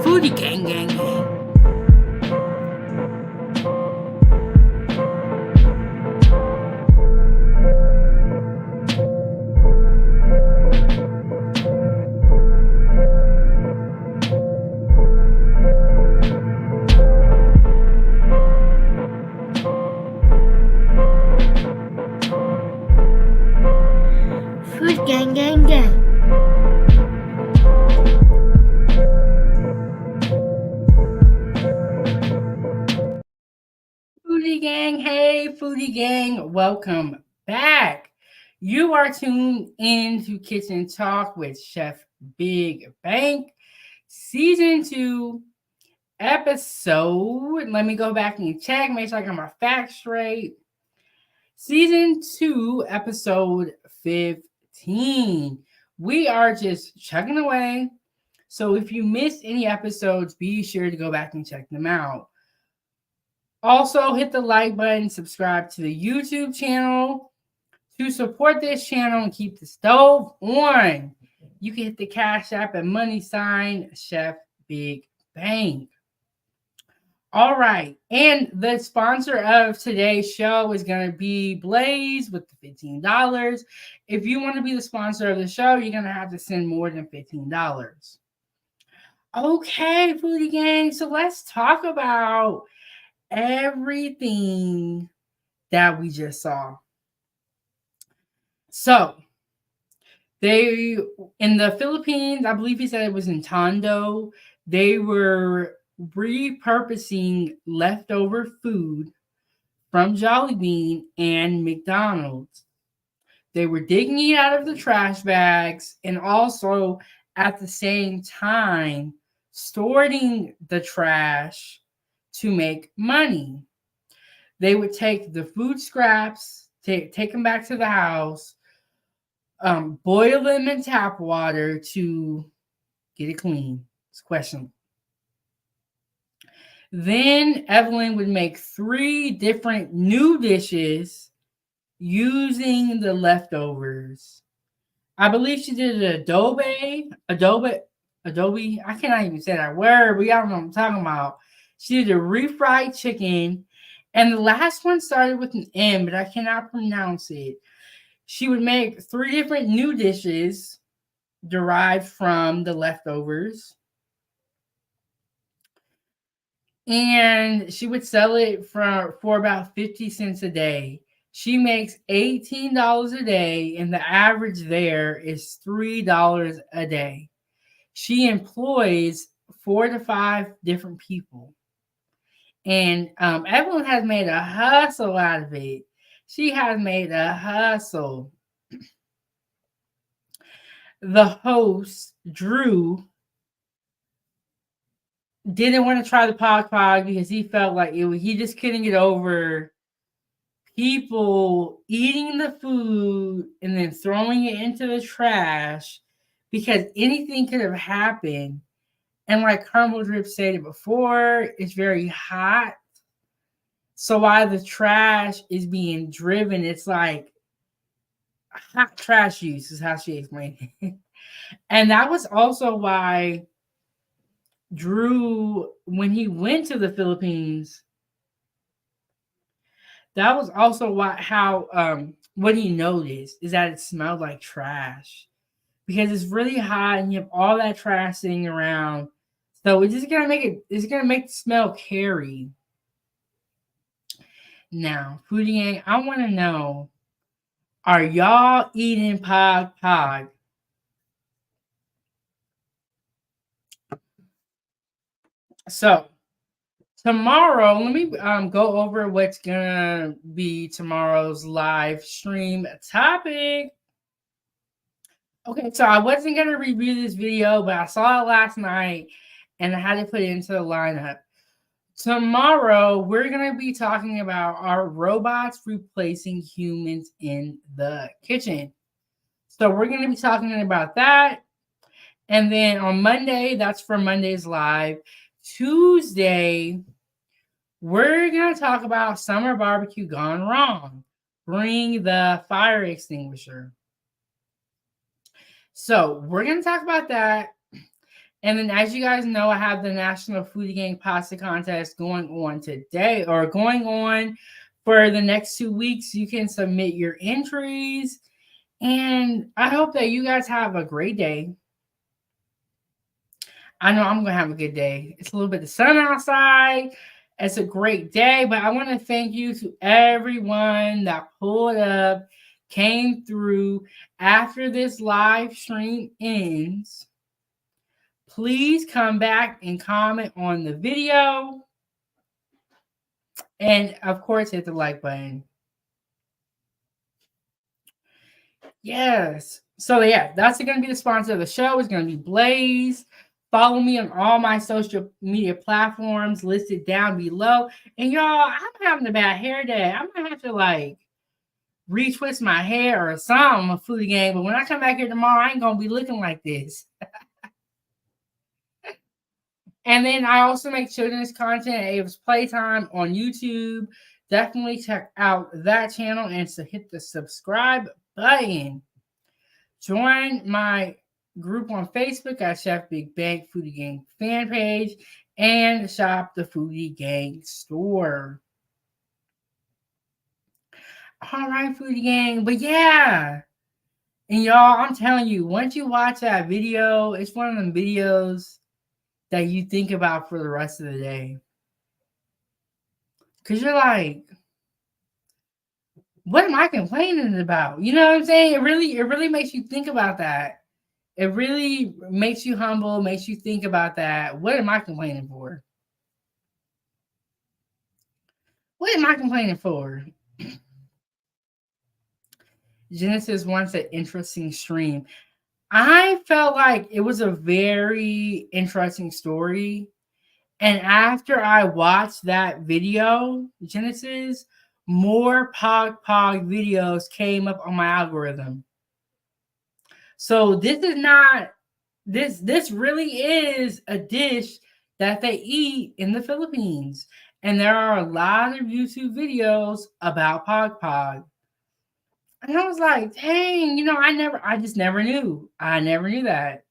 Foodie gang, gang, gang. Food gang, gang, gang. Foodie gang, hey, Foodie gang, welcome back. You are tuned in to Kitchen Talk with Chef Big Bank, Season 2, episode. Let me go back and check, make sure I got my facts straight. Season 2, episode 15. We are just chugging away. So if you missed any episodes, be sure to go back and check them out. Also, hit the like button, subscribe to the YouTube channel to support this channel and keep the stove on. You can hit the Cash App and money sign Chef Big Bank. All right. And the sponsor of today's show is going to be Blaze with the $15. If you want to be the sponsor of the show, you're going to have to send more than $15. Okay, Foodie Gang. So let's talk about everything that we just saw. So they in the Philippines, I believe he said it was in Tondo, they were repurposing leftover food from Jollibee and McDonald's. They were digging it out of the trash bags and also at the same time storing the trash to make money. They would take the food scraps, take them back to the house, boil them in tap water to get it clean. It's questionable. Then Evelyn would make 3 different new dishes using the leftovers. I believe she did an adobe. I cannot even say that word, but y'all know what I'm talking about. She did a refried chicken. And the last one started with an M, but I cannot pronounce it. She would make 3 different new dishes derived from the leftovers. And she would sell it for about 50 cents a day. She makes $18 a day, and the average there is $3 a day. She employs 4 to 5 different people. And Evelyn has made a hustle out of it. She has made a hustle. The host, Drew, didn't want to try the Pog Pog because he felt like he just couldn't get over people eating the food and then throwing it into the trash because anything could have happened. And like Caramel Drip said it before, it's very hot. So while the trash is being driven, it's like hot trash use is how she explained it. And that was also why Drew, when he went to the Philippines, that was also what he noticed is that it smelled like trash because it's really hot and you have all that trash sitting around. So it's gonna make the smell carry. Now, Foodie Gang, I want to know, are y'all eating Pog Pog? So tomorrow, let me go over what's gonna be tomorrow's live stream topic. Okay, so I wasn't gonna review this video, but I saw it last night and I had to put it into the lineup. Tomorrow, we're gonna be talking about our robots replacing humans in the kitchen. So we're gonna be talking about that. And then on Monday, that's for Monday's live. Tuesday, we're going to talk about summer barbecue gone wrong. Bring the fire extinguisher. So we're going to talk about that. And then as you guys know, I have the National Foodie Gang Pasta Contest going on today or going on for the next 2 weeks. You can submit your entries. And I hope that you guys have a great day. I know I'm going to have a good day. It's a little bit of sun outside. It's a great day, but I want to thank you to everyone that pulled up, came through after this live stream ends. Please come back and comment on the video. And of course, hit the like button. Yes. So yeah, that's going to be the sponsor of the show. It's going to be Blaze. Follow me on all my social media platforms listed down below. And y'all, I'm having a bad hair day. I might have to like retwist my hair or something, a Foodie Gang. But when I come back here tomorrow, I ain't going to be looking like this. And then I also make children's content at Ava's Playtime on YouTube. Definitely check out that channel and to hit the subscribe button. Join my group on Facebook at Chefbigbank Foodie Gang fan page and shop the Foodie Gang store. All right, Foodie Gang. But yeah. And y'all, I'm telling you, once you watch that video, it's one of them videos that you think about for the rest of the day. Because you're like, what am I complaining about? You know what I'm saying? It really makes you think about that. It really makes you humble, makes you think about that. What am I complaining for? What am I complaining for? Genesis wants an interesting stream. I felt like it was a very interesting story. And after I watched that video, Genesis, more Pog Pog videos came up on my algorithm. So this is not, this really is a dish that they eat in the Philippines. And there are a lot of YouTube videos about Pog Pog. And I was like, dang, you know, I just never knew. I never knew that.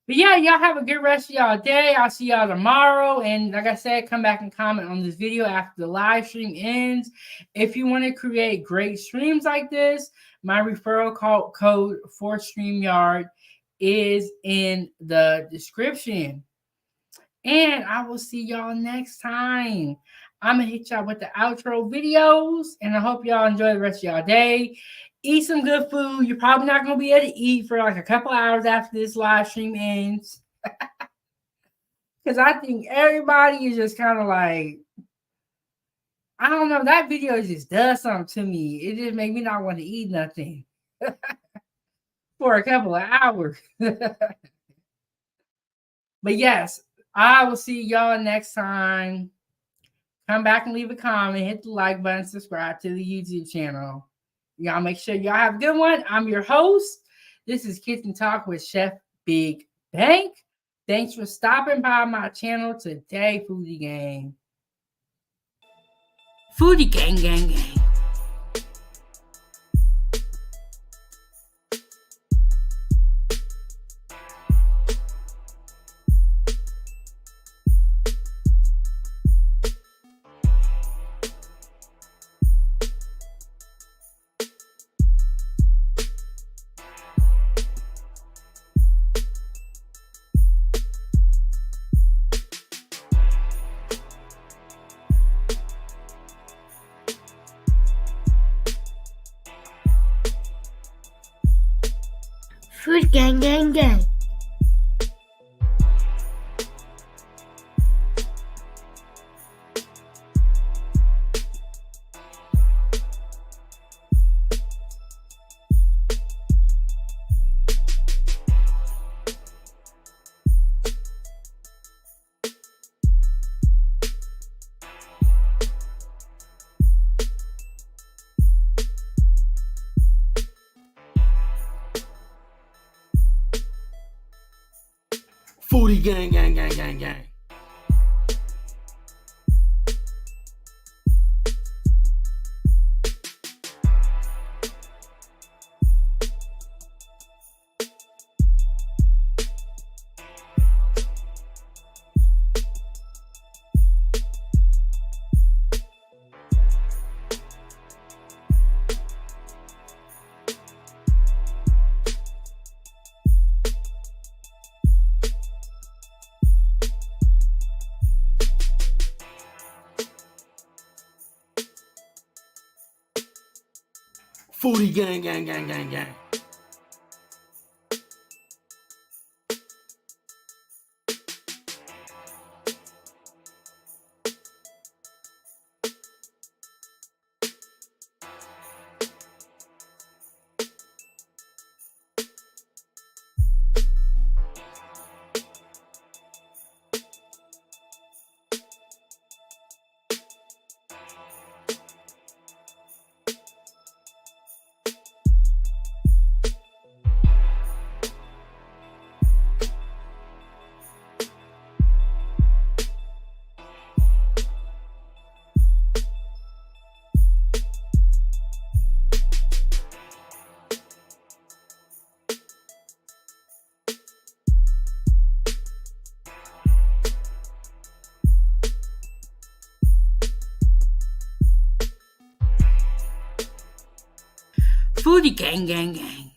But yeah, y'all have a good rest of y'all day. I'll see y'all tomorrow. And like I said, come back and comment on this video after the live stream ends. If you want to create great streams like this, my referral code for StreamYard is in the description. And I will see y'all next time. I'm going to hit y'all with the outro videos. And I hope y'all enjoy the rest of y'all day. Eat some good food. You're probably not going to be able to eat for like a couple hours after this live stream ends. Because I think everybody is just kind of like, I don't know, that video just does something to me. It just makes me not want to eat nothing for a couple of hours. But yes, I will see y'all next time. Come back and leave a comment, hit the like button, subscribe to the YouTube channel. Y'all make sure y'all have a good one. I'm your host. This is Kitchen Talk with Chef Big Bank. Thanks for stopping by my channel today, Foodie Gang. Foodie Gang, gang, gang. Food gang gang gang. Foodie gang gang gang gang gang. Foodie gang gang gang gang gang. Foodie gang, gang, gang.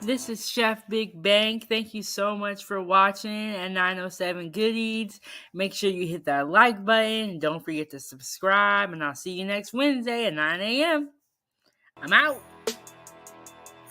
This is Chef Big Bank. Thank you so much for watching at 907 Good Eats. Make sure you hit that like button. Don't forget to subscribe. And I'll see you next Wednesday at 9 a.m. I'm out.